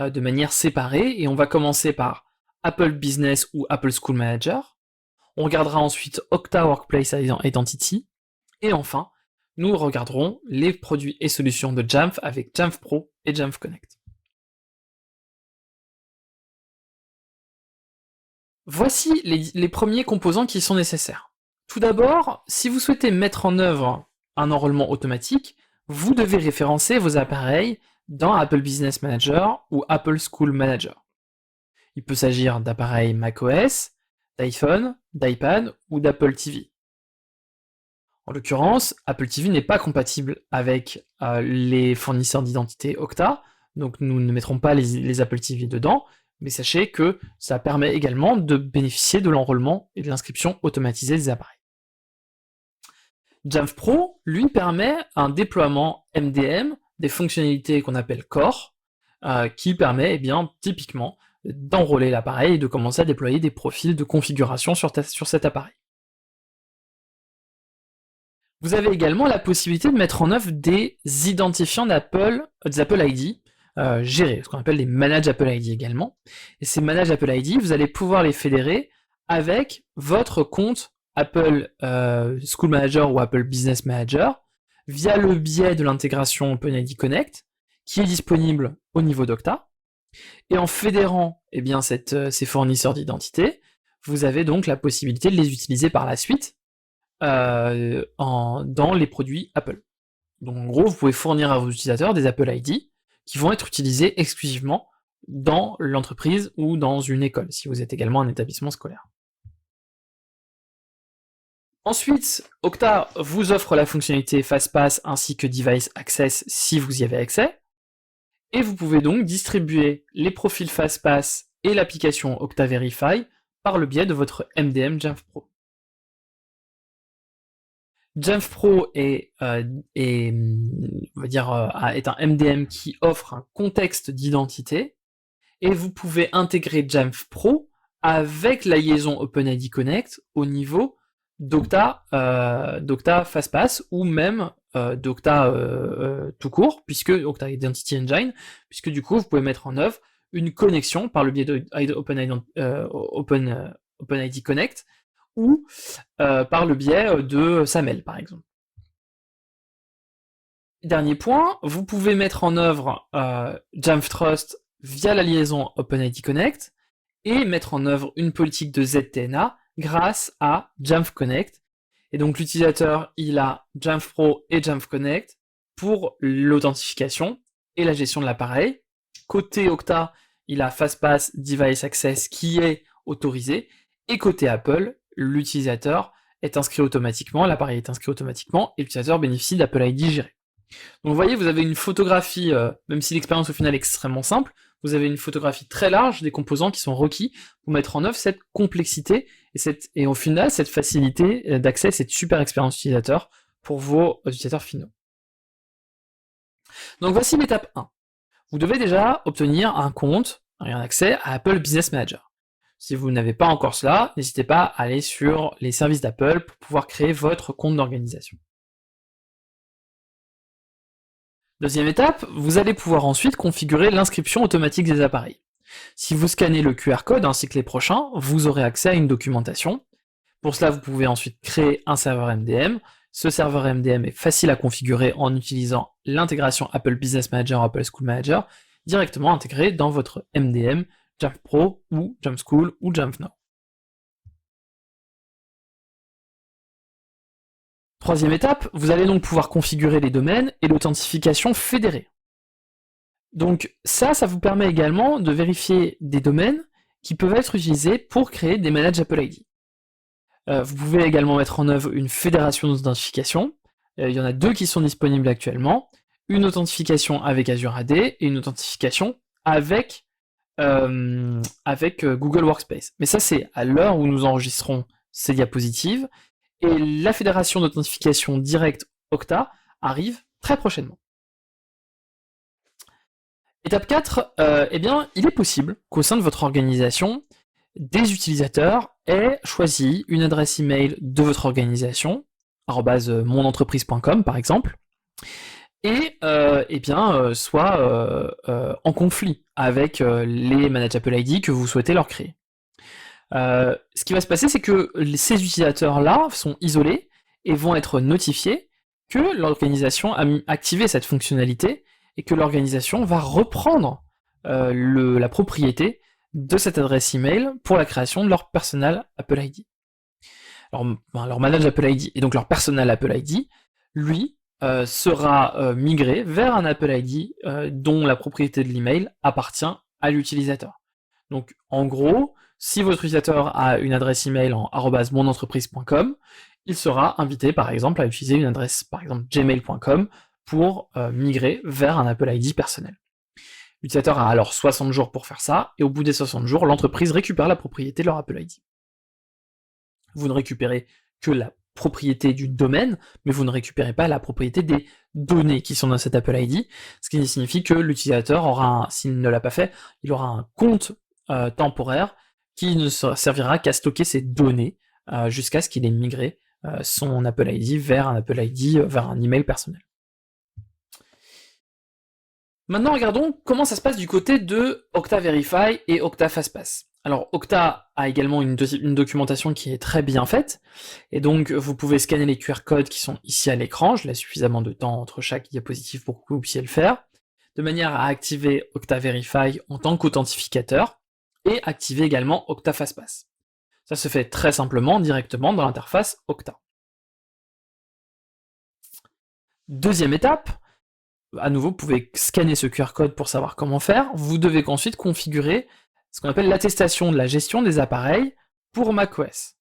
de manière séparée et on va commencer par Apple Business ou Apple School Manager. On regardera ensuite Okta Workplace Identity et enfin, nous regarderons les produits et solutions de Jamf avec Jamf Pro et Jamf Connect. Voici les premiers composants qui sont nécessaires. Tout d'abord, si vous souhaitez mettre en œuvre un enrôlement automatique, vous devez référencer vos appareils dans Apple Business Manager ou Apple School Manager. Il peut s'agir d'appareils macOS, d'iPhone, d'iPad ou d'Apple TV. En l'occurrence, Apple TV n'est pas compatible avec les fournisseurs d'identité Okta, donc nous ne mettrons pas les Apple TV dedans, mais sachez que ça permet également de bénéficier de l'enrôlement et de l'inscription automatisée des appareils. Jamf Pro, lui, permet un déploiement MDM des fonctionnalités qu'on appelle Core, qui permet typiquement d'enrôler l'appareil et de commencer à déployer des profils de configuration sur cet appareil. Vous avez également la possibilité de mettre en œuvre des identifiants d'Apple, des Apple ID, gérés, ce qu'on appelle les Manage Apple ID également. Et ces Manage Apple ID, vous allez pouvoir les fédérer avec votre compte Apple School Manager ou Apple Business Manager via le biais de l'intégration OpenID Connect qui est disponible au niveau d'Okta. Et en fédérant ces fournisseurs d'identité, vous avez donc la possibilité de les utiliser par la suite dans les produits Apple. Donc en gros, vous pouvez fournir à vos utilisateurs des Apple ID qui vont être utilisés exclusivement dans l'entreprise ou dans une école, si vous êtes également un établissement scolaire. Ensuite, Okta vous offre la fonctionnalité FastPass ainsi que Device Access si vous y avez accès, et vous pouvez donc distribuer les profils FastPass et l'application Okta Verify par le biais de votre MDM Jamf Pro. Jamf Pro est un MDM qui offre un contexte d'identité et vous pouvez intégrer Jamf Pro avec la liaison OpenID Connect au niveau d'Okta FastPass ou même d'Okta tout court, puisque Okta Identity Engine, puisque du coup vous pouvez mettre en œuvre une connexion par le biais de OpenID Connect ou par le biais de SAML par exemple. Dernier point, vous pouvez mettre en œuvre Jamf Trust via la liaison OpenID Connect et mettre en œuvre une politique de ZTNA grâce à Jamf Connect. Et donc l'utilisateur, il a Jamf Pro et Jamf Connect pour l'authentification et la gestion de l'appareil. Côté Okta, il a FastPass Device Access qui est autorisé. Et côté Apple, l'utilisateur est inscrit automatiquement, l'appareil est inscrit automatiquement et l'utilisateur bénéficie d'Apple ID géré. Donc vous voyez, vous avez une photographie, même si l'expérience au final est extrêmement simple, vous avez une photographie très large des composants qui sont requis pour mettre en œuvre cette complexité et au final cette facilité d'accès, cette super expérience utilisateur pour vos utilisateurs finaux. Donc voici l'étape 1. Vous devez déjà obtenir un compte et un accès à Apple Business Manager. Si vous n'avez pas encore cela, n'hésitez pas à aller sur les services d'Apple pour pouvoir créer votre compte d'organisation. Deuxième étape, vous allez pouvoir ensuite configurer l'inscription automatique des appareils. Si vous scannez le QR code ainsi que les prochains, vous aurez accès à une documentation. Pour cela, vous pouvez ensuite créer un serveur MDM. Ce serveur MDM est facile à configurer en utilisant l'intégration Apple Business Manager, Apple School Manager, directement intégré dans votre MDM, Jamf Pro ou Jamf School ou Jamf Now. Troisième étape, vous allez donc pouvoir configurer les domaines et l'authentification fédérée. Donc ça vous permet également de vérifier des domaines qui peuvent être utilisés pour créer des managed Apple ID. Vous pouvez également mettre en œuvre une fédération d'authentification. Il y en a deux qui sont disponibles actuellement. Une authentification avec Azure AD et une authentification avec Google Workspace. Mais ça, c'est à l'heure où nous enregistrons ces diapositives. Et la fédération d'authentification directe Okta arrive très prochainement. Étape 4, eh bien, il est possible qu'au sein de votre organisation, des utilisateurs aient choisi une adresse email de votre organisation, @monentreprise.com par exemple, et eh bien, soit en conflit avec les managed Apple ID que vous souhaitez leur créer. Ce qui va se passer, c'est que ces utilisateurs-là sont isolés et vont être notifiés que l'organisation a activé cette fonctionnalité et que l'organisation va reprendre la propriété de cette adresse email pour la création de leur personal Apple ID. Alors, leur manage Apple ID et donc leur personal Apple ID, lui, sera migré vers un Apple ID dont la propriété de l'email appartient à l'utilisateur. Donc, en gros, si votre utilisateur a une adresse email en @monentreprise.com, il sera invité par exemple à utiliser une adresse par exemple gmail.com pour migrer vers un Apple ID personnel. L'utilisateur a alors 60 jours pour faire ça, et au bout des 60 jours, l'entreprise récupère la propriété de leur Apple ID. Vous ne récupérez que la propriété du domaine, mais vous ne récupérez pas la propriété des données qui sont dans cet Apple ID, ce qui signifie que l'utilisateur aura, s'il ne l'a pas fait, il aura un compte temporaire qui ne servira qu'à stocker ces données jusqu'à ce qu'il ait migré son Apple ID vers un Apple ID, vers un email personnel. Maintenant, regardons comment ça se passe du côté de Okta Verify et Okta FastPass. Alors, Okta a également une documentation qui est très bien faite, et donc vous pouvez scanner les QR codes qui sont ici à l'écran. Je laisse suffisamment de temps entre chaque diapositive pour que vous puissiez le faire, de manière à activer Okta Verify en tant qu'authentificateur, et activer également Okta FastPass. Ça se fait très simplement, directement dans l'interface Okta. Deuxième étape, à nouveau, vous pouvez scanner ce QR code pour savoir comment faire. Vous devez ensuite configurer ce qu'on appelle l'attestation de la gestion des appareils pour macOS.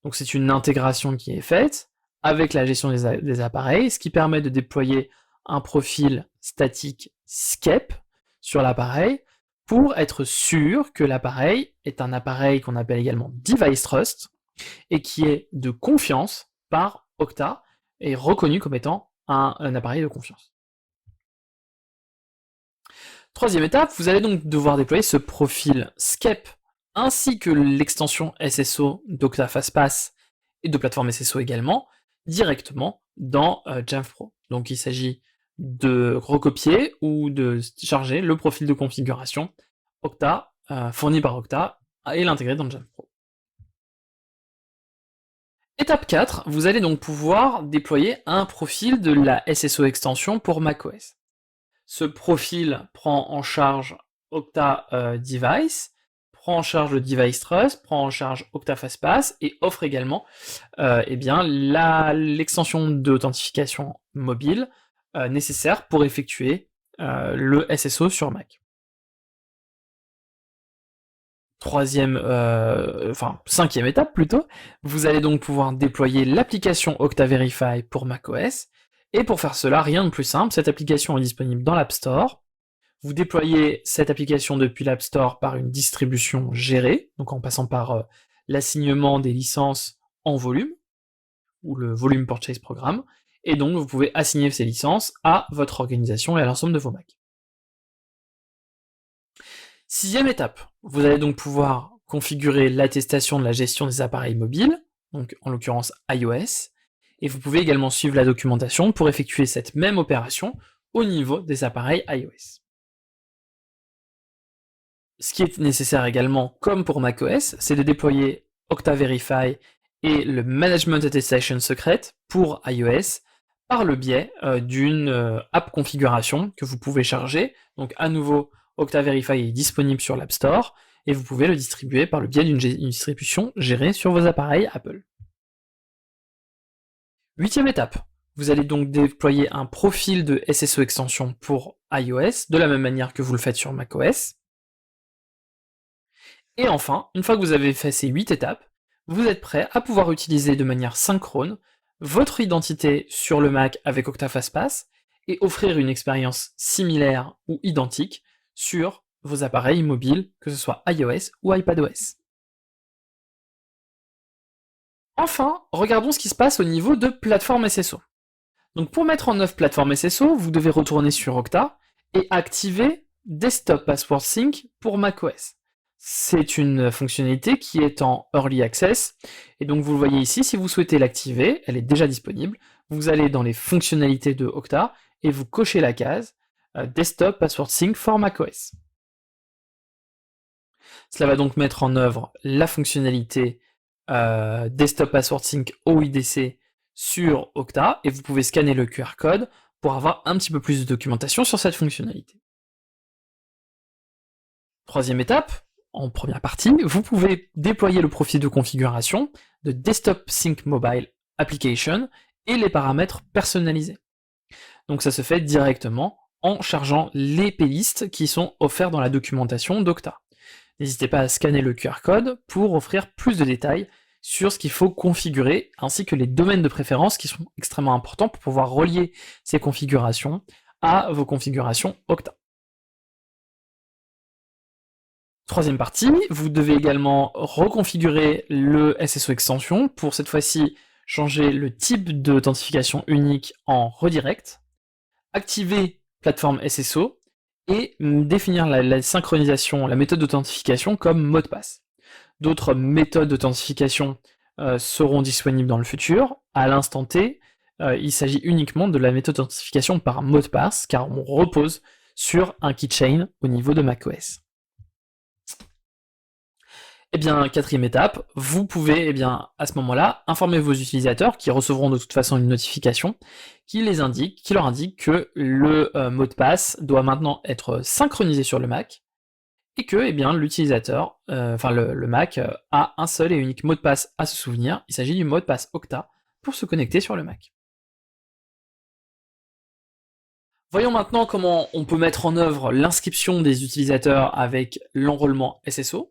Donc c'est une intégration qui est faite avec la gestion des appareils, ce qui permet de déployer un profil statique SCEP sur l'appareil pour être sûr que l'appareil est un appareil qu'on appelle également Device Trust et qui est de confiance par Okta et reconnu comme étant un appareil de confiance. Troisième étape, vous allez donc devoir déployer ce profil SCEP ainsi que l'extension SSO d'Okta FastPass et de plateforme SSO également, directement dans Jamf Pro. Donc il s'agit de recopier ou de charger le profil de configuration Okta, fourni par Okta, et l'intégrer dans Jamf Pro. Étape 4, vous allez donc pouvoir déployer un profil de la SSO extension pour macOS. Ce profil prend en charge Okta Device, prend en charge le Device Trust, prend en charge Okta FastPass et offre également eh bien, l'extension d'authentification mobile nécessaire pour effectuer le SSO sur Mac. Cinquième étape plutôt, vous allez donc pouvoir déployer l'application Okta Verify pour macOS, et pour faire cela, rien de plus simple, cette application est disponible dans l'App Store. Vous déployez cette application depuis l'App Store par une distribution gérée, donc en passant par l'assignement des licences en volume, ou le Volume Purchase Programme, et donc vous pouvez assigner ces licences à votre organisation et à l'ensemble de vos Macs. Sixième étape, vous allez donc pouvoir configurer l'attestation de la gestion des appareils mobiles, donc en l'occurrence iOS, et vous pouvez également suivre la documentation pour effectuer cette même opération au niveau des appareils iOS. Ce qui est nécessaire également, comme pour macOS, c'est de déployer Okta Verify et le Management Attestation Secret pour iOS par le biais d'une app configuration que vous pouvez charger. Donc à nouveau, Okta Verify est disponible sur l'App Store et vous pouvez le distribuer par le biais d'une distribution gérée sur vos appareils Apple. Huitième étape, vous allez donc déployer un profil de SSO extension pour iOS, de la même manière que vous le faites sur macOS. Et enfin, une fois que vous avez fait ces 8 étapes, vous êtes prêt à pouvoir utiliser de manière synchrone votre identité sur le Mac avec Okta FastPass et offrir une expérience similaire ou identique sur vos appareils mobiles, que ce soit iOS ou iPadOS. Enfin, regardons ce qui se passe au niveau de plateforme SSO. Donc pour mettre en œuvre plateforme SSO, vous devez retourner sur Okta et activer Desktop Password Sync pour macOS. C'est une fonctionnalité qui est en Early Access, et donc vous le voyez ici, si vous souhaitez l'activer, elle est déjà disponible, vous allez dans les fonctionnalités de Okta, et vous cochez la case Desktop Password Sync for macOS. Cela va donc mettre en œuvre la fonctionnalité Desktop Password Sync OIDC sur Okta, et vous pouvez scanner le QR code pour avoir un petit peu plus de documentation sur cette fonctionnalité. Troisième étape, en première partie, vous pouvez déployer le profil de configuration de Desktop Sync Mobile Application et les paramètres personnalisés. Donc ça se fait directement en chargeant les playlists qui sont offerts dans la documentation d'Okta. N'hésitez pas à scanner le QR code pour offrir plus de détails sur ce qu'il faut configurer, ainsi que les domaines de préférence qui sont extrêmement importants pour pouvoir relier ces configurations à vos configurations Okta. Troisième partie, vous devez également reconfigurer le SSO extension pour cette fois-ci changer le type d'authentification unique en redirect, activer plateforme SSO et définir la synchronisation, la méthode d'authentification comme mot de passe. D'autres méthodes d'authentification seront disponibles dans le futur. À l'instant T, il s'agit uniquement de la méthode d'authentification par mot de passe, car on repose sur un keychain au niveau de macOS. Eh bien, quatrième étape, vous pouvez, à ce moment-là, informer vos utilisateurs qui recevront de toute façon une notification qui leur indique que le mot de passe doit maintenant être synchronisé sur le Mac et que, l'utilisateur, le Mac, a un seul et unique mot de passe à se souvenir. Il s'agit du mot de passe Okta pour se connecter sur le Mac. Voyons maintenant comment on peut mettre en œuvre l'inscription des utilisateurs avec l'enrôlement SSO.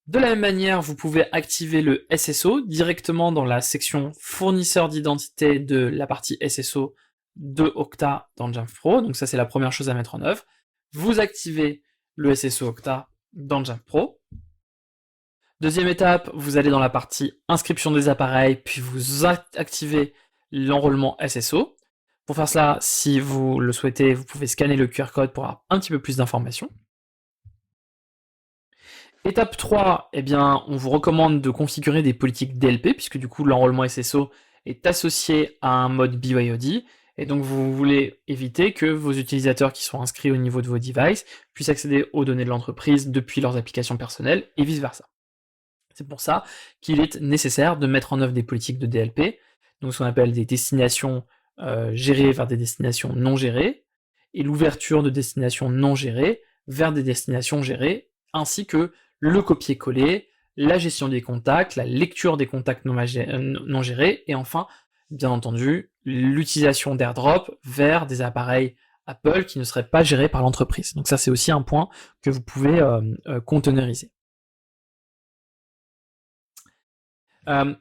De la même manière, vous pouvez activer le SSO directement dans la section fournisseur d'identité de la partie SSO de Okta dans Jamf Pro. Donc ça, c'est la première chose à mettre en œuvre. Vous activez le SSO Okta dans Jamf Pro. Deuxième étape, vous allez dans la partie inscription des appareils, puis vous activez l'enrôlement SSO. Pour faire cela, si vous le souhaitez, vous pouvez scanner le QR code pour avoir un petit peu plus d'informations. Étape 3, on vous recommande de configurer des politiques DLP, puisque du coup l'enrôlement SSO est associé à un mode BYOD, et donc vous voulez éviter que vos utilisateurs qui sont inscrits au niveau de vos devices puissent accéder aux données de l'entreprise depuis leurs applications personnelles, et vice-versa. C'est pour ça qu'il est nécessaire de mettre en œuvre des politiques de DLP, donc ce qu'on appelle des destinations gérées vers des destinations non gérées, et l'ouverture de destinations non gérées vers des destinations gérées, ainsi que le copier-coller, la gestion des contacts, la lecture des contacts non gérés, et enfin, bien entendu, l'utilisation d'AirDrop vers des appareils Apple qui ne seraient pas gérés par l'entreprise. Donc ça, c'est aussi un point que vous pouvez containeriser.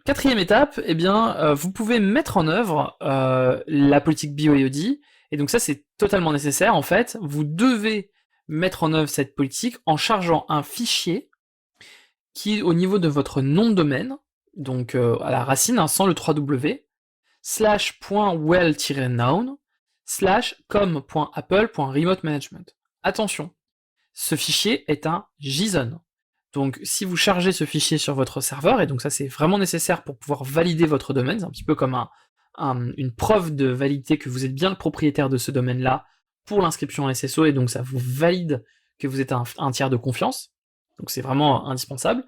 Quatrième étape, eh bien, vous pouvez mettre en œuvre la politique BYOD, et donc ça, c'est totalement nécessaire, en fait. Vous devez mettre en œuvre cette politique en chargeant un fichier qui, au niveau de votre nom de domaine, donc à la racine, sans le 3W, /well-known /com.apple.remote management. Attention, ce fichier est un JSON. Donc si vous chargez ce fichier sur votre serveur, et donc ça c'est vraiment nécessaire pour pouvoir valider votre domaine, c'est un petit peu comme une preuve de validité que vous êtes bien le propriétaire de ce domaine-là pour l'inscription SSO, et donc ça vous valide que vous êtes un tiers de confiance, donc c'est vraiment indispensable.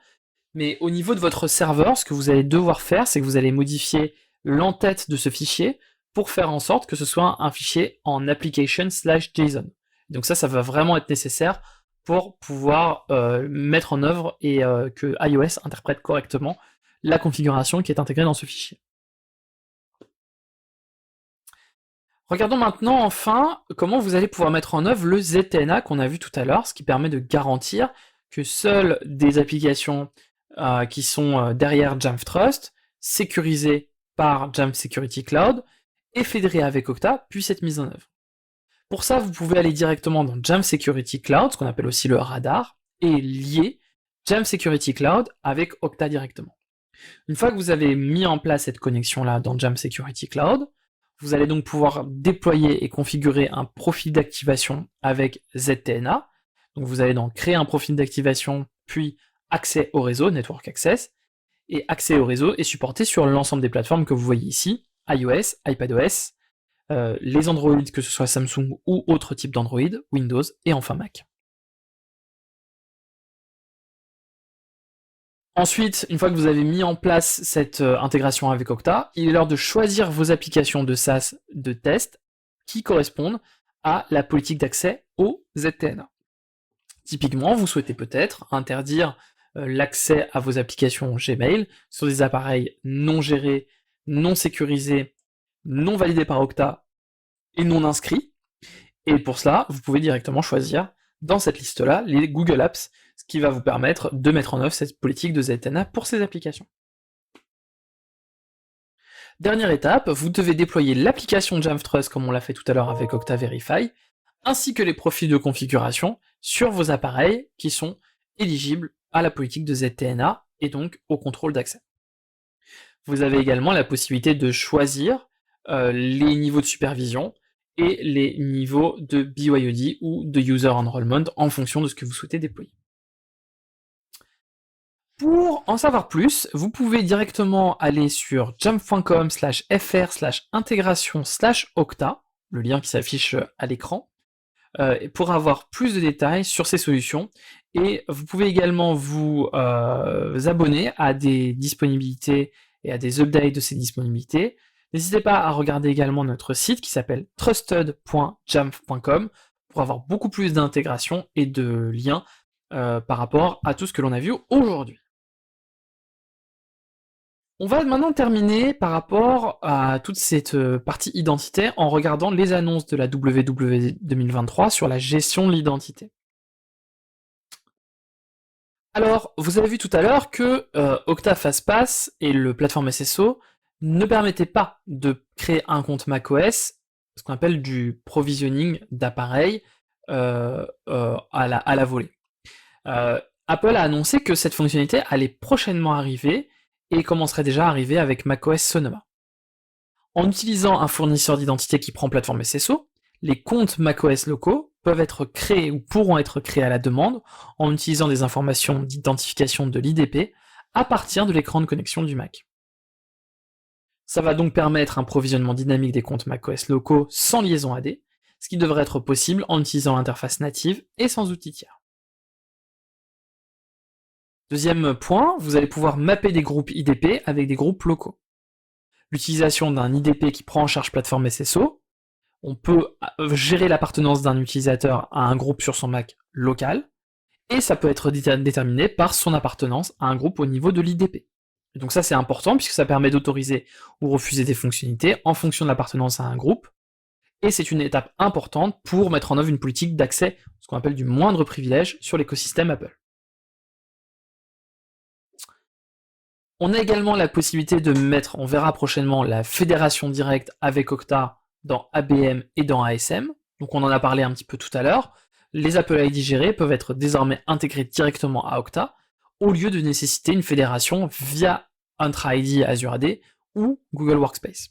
Mais au niveau de votre serveur, ce que vous allez devoir faire, c'est que vous allez modifier l'entête de ce fichier pour faire en sorte que ce soit un fichier en application/JSON. Donc ça va vraiment être nécessaire pour pouvoir mettre en œuvre et que iOS interprète correctement la configuration qui est intégrée dans ce fichier. Regardons maintenant enfin comment vous allez pouvoir mettre en œuvre le ZTNA qu'on a vu tout à l'heure, ce qui permet de garantir que seules des applications qui sont derrière Jamf Trust, sécurisées par Jamf Security Cloud et fédérées avec Okta, puissent être mises en œuvre. Pour ça, vous pouvez aller directement dans Jamf Security Cloud, ce qu'on appelle aussi le radar, et lier Jamf Security Cloud avec Okta directement. Une fois que vous avez mis en place cette connexion-là dans Jamf Security Cloud, vous allez donc pouvoir déployer et configurer un profil d'activation avec ZTNA. Donc vous allez donc créer un profil d'activation, puis accès au réseau, Network Access, et accès au réseau est supporté sur l'ensemble des plateformes que vous voyez ici, iOS, iPadOS, les Android, que ce soit Samsung ou autre type d'Android, Windows et enfin Mac. Ensuite, une fois que vous avez mis en place cette intégration avec Okta, il est l'heure de choisir vos applications de SaaS de test qui correspondent à la politique d'accès au ZTNA. Typiquement, vous souhaitez peut-être interdire l'accès à vos applications Gmail sur des appareils non gérés, non sécurisés, non validés par Okta et non inscrits. Et pour cela, vous pouvez directement choisir dans cette liste-là les Google Apps, ce qui va vous permettre de mettre en œuvre cette politique de ZTNA pour ces applications. Dernière étape, vous devez déployer l'application Jamf Trust comme on l'a fait tout à l'heure avec Okta Verify, ainsi que les profils de configuration sur vos appareils qui sont éligibles à la politique de ZTNA et donc au contrôle d'accès. Vous avez également la possibilité de choisir les niveaux de supervision et les niveaux de BYOD ou de User Enrollment en fonction de ce que vous souhaitez déployer. Pour en savoir plus, vous pouvez directement aller sur jamf.com/fr/intégration/Okta, le lien qui s'affiche à l'écran, pour avoir plus de détails sur ces solutions. Et vous pouvez également vous abonner à des disponibilités et à des updates de ces disponibilités. N'hésitez pas à regarder également notre site qui s'appelle trusted.jamf.com pour avoir beaucoup plus d'intégration et de liens par rapport à tout ce que l'on a vu aujourd'hui. On va maintenant terminer par rapport à toute cette partie identité en regardant les annonces de la WW 2023 sur la gestion de l'identité. Alors, vous avez vu tout à l'heure que Okta FastPass et le plateforme SSO ne permettaient pas de créer un compte macOS, ce qu'on appelle du provisioning d'appareils à la volée. Apple a annoncé que cette fonctionnalité allait prochainement arriver et commencerait déjà à arriver avec macOS Sonoma. En utilisant un fournisseur d'identité qui prend plateforme SSO, les comptes macOS locaux peuvent être créés ou pourront être créés à la demande en utilisant des informations d'identification de l'IDP à partir de l'écran de connexion du Mac. Ça va donc permettre un provisionnement dynamique des comptes macOS locaux sans liaison AD, ce qui devrait être possible en utilisant l'interface native et sans outil tiers. Deuxième point, vous allez pouvoir mapper des groupes IDP avec des groupes locaux. L'utilisation d'un IDP qui prend en charge plateforme SSO, on peut gérer l'appartenance d'un utilisateur à un groupe sur son Mac local, et ça peut être déterminé par son appartenance à un groupe au niveau de l'IDP. Donc ça c'est important puisque ça permet d'autoriser ou refuser des fonctionnalités en fonction de l'appartenance à un groupe, et c'est une étape importante pour mettre en œuvre une politique d'accès, ce qu'on appelle du moindre privilège, sur l'écosystème Apple. On a également la possibilité de mettre, on verra prochainement, la fédération directe avec Okta dans ABM et dans ASM. Donc on en a parlé un petit peu tout à l'heure. Les Apple ID gérés peuvent être désormais intégrés directement à Okta, au lieu de nécessiter une fédération via Entra ID Azure AD ou Google Workspace.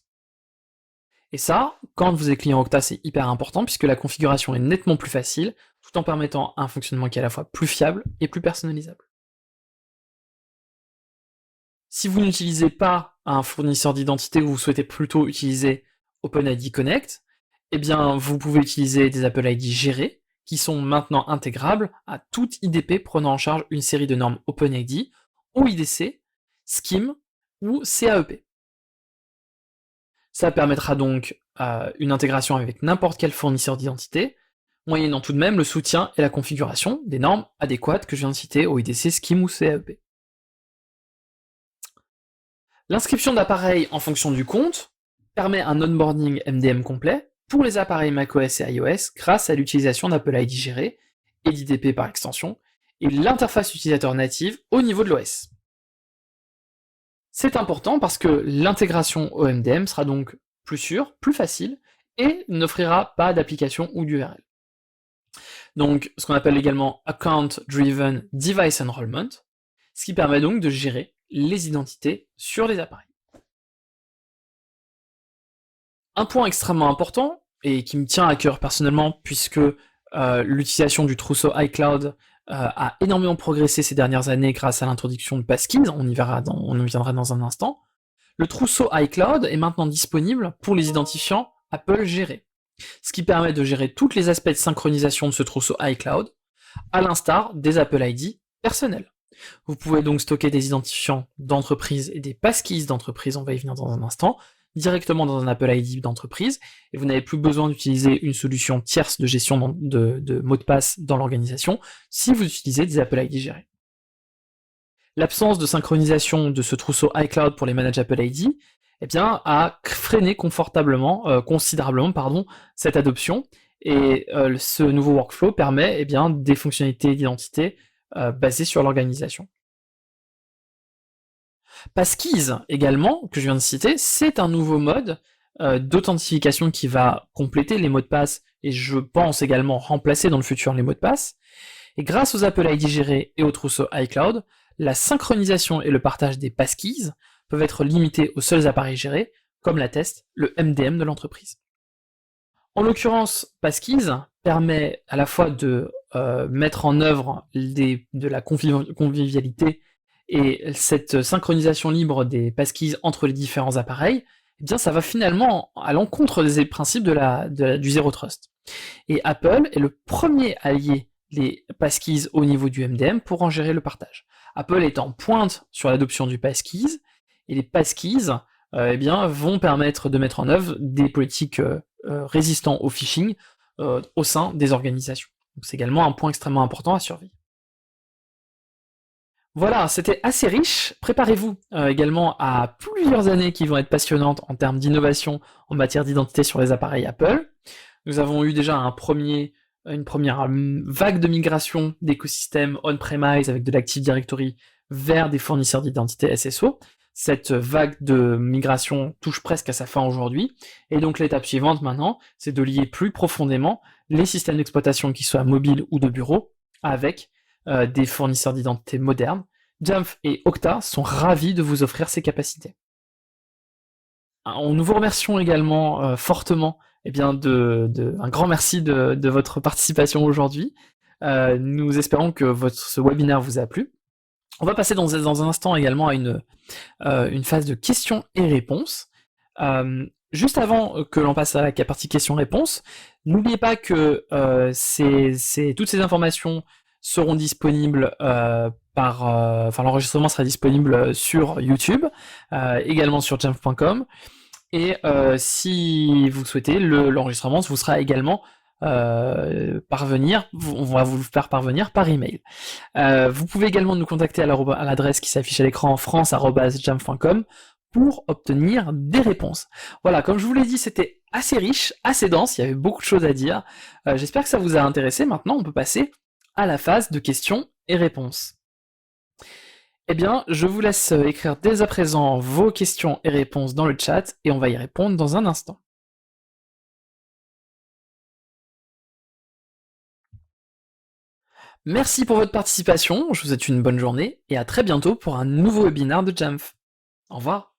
Et ça, quand vous êtes client Okta, c'est hyper important puisque la configuration est nettement plus facile, tout en permettant un fonctionnement qui est à la fois plus fiable et plus personnalisable. Si vous n'utilisez pas un fournisseur d'identité ou vous souhaitez plutôt utiliser OpenID Connect, eh bien vous pouvez utiliser des Apple ID gérés qui sont maintenant intégrables à toute IDP prenant en charge une série de normes OpenID, OIDC, SCIM ou CAEP. Ça permettra donc une intégration avec n'importe quel fournisseur d'identité, moyennant tout de même le soutien et la configuration des normes adéquates que je viens de citer, OIDC, SCIM ou CAEP. L'inscription d'appareils en fonction du compte permet un onboarding MDM complet pour les appareils macOS et iOS grâce à l'utilisation d'Apple ID géré et d'IDP par extension, et l'interface utilisateur native au niveau de l'OS. C'est important parce que l'intégration au MDM sera donc plus sûre, plus facile, et n'offrira pas d'application ou d'URL. Donc, ce qu'on appelle également Account Driven Device Enrollment, ce qui permet donc de gérer les identités sur les appareils. Un point extrêmement important, et qui me tient à cœur personnellement, puisque l'utilisation du trousseau iCloud a énormément progressé ces dernières années grâce à l'introduction de Passkeys, on y viendra dans un instant. Le trousseau iCloud est maintenant disponible pour les identifiants Apple gérés, ce qui permet de gérer tous les aspects de synchronisation de ce trousseau iCloud, à l'instar des Apple ID personnels. Vous pouvez donc stocker des identifiants d'entreprise et des passkeys d'entreprise, on va y venir dans un instant, directement dans un Apple ID d'entreprise, et vous n'avez plus besoin d'utiliser une solution tierce de gestion de mots de passe dans l'organisation si vous utilisez des Apple ID gérés. L'absence de synchronisation de ce trousseau iCloud pour les managed Apple ID a freiné considérablement cette adoption, et ce nouveau workflow permet des fonctionnalités d'identité basées sur l'organisation. Passkeys également, que je viens de citer, c'est un nouveau mode d'authentification qui va compléter les mots de passe et je pense également remplacer dans le futur les mots de passe. Et grâce aux Apple ID gérés et au trousseau iCloud, la synchronisation et le partage des passkeys peuvent être limités aux seuls appareils gérés, comme l'atteste le MDM de l'entreprise. En l'occurrence, Passkeys permet à la fois de mettre en œuvre de la convivialité et cette synchronisation libre des passkeys entre les différents appareils, ça va finalement à l'encontre des principes du Zero Trust. Et Apple est le premier à lier les passkeys au niveau du MDM pour en gérer le partage. Apple est en pointe sur l'adoption du passkeys, et les passkeys vont permettre de mettre en œuvre des politiques résistants au phishing au sein des organisations. Donc c'est également un point extrêmement important à surveiller. Voilà, c'était assez riche. Préparez-vous également à plusieurs années qui vont être passionnantes en termes d'innovation en matière d'identité sur les appareils Apple. Nous avons eu déjà une première vague de migration d'écosystèmes on-premise avec de l'Active Directory vers des fournisseurs d'identité SSO. Cette vague de migration touche presque à sa fin aujourd'hui, et donc l'étape suivante maintenant, c'est de lier plus profondément les systèmes d'exploitation qui soient mobiles ou de bureau avec des fournisseurs d'identité modernes. Jamf et Okta sont ravis de vous offrir ces capacités. Nous vous remercions également fortement, un grand merci de votre participation aujourd'hui. Nous espérons que ce webinaire vous a plu. On va passer dans un instant également à une phase de questions et réponses. Juste avant que l'on passe à la partie questions-réponses, n'oubliez pas que toutes ces informations seront disponibles l'enregistrement sera disponible sur YouTube, également sur jamf.com, et si vous souhaitez, l'enregistrement vous sera également parvenir, on va vous le faire parvenir par email. Vous pouvez également nous contacter à l'adresse qui s'affiche à l'écran france@jamf.com pour obtenir des réponses. Voilà, comme je vous l'ai dit, c'était assez riche, assez dense, il y avait beaucoup de choses à dire. J'espère que ça vous a intéressé. Maintenant, on peut passer à la phase de questions et réponses. Eh bien, je vous laisse écrire dès à présent vos questions et réponses dans le chat et on va y répondre dans un instant. Merci pour votre participation, je vous souhaite une bonne journée et à très bientôt pour un nouveau webinaire de Jamf. Au revoir.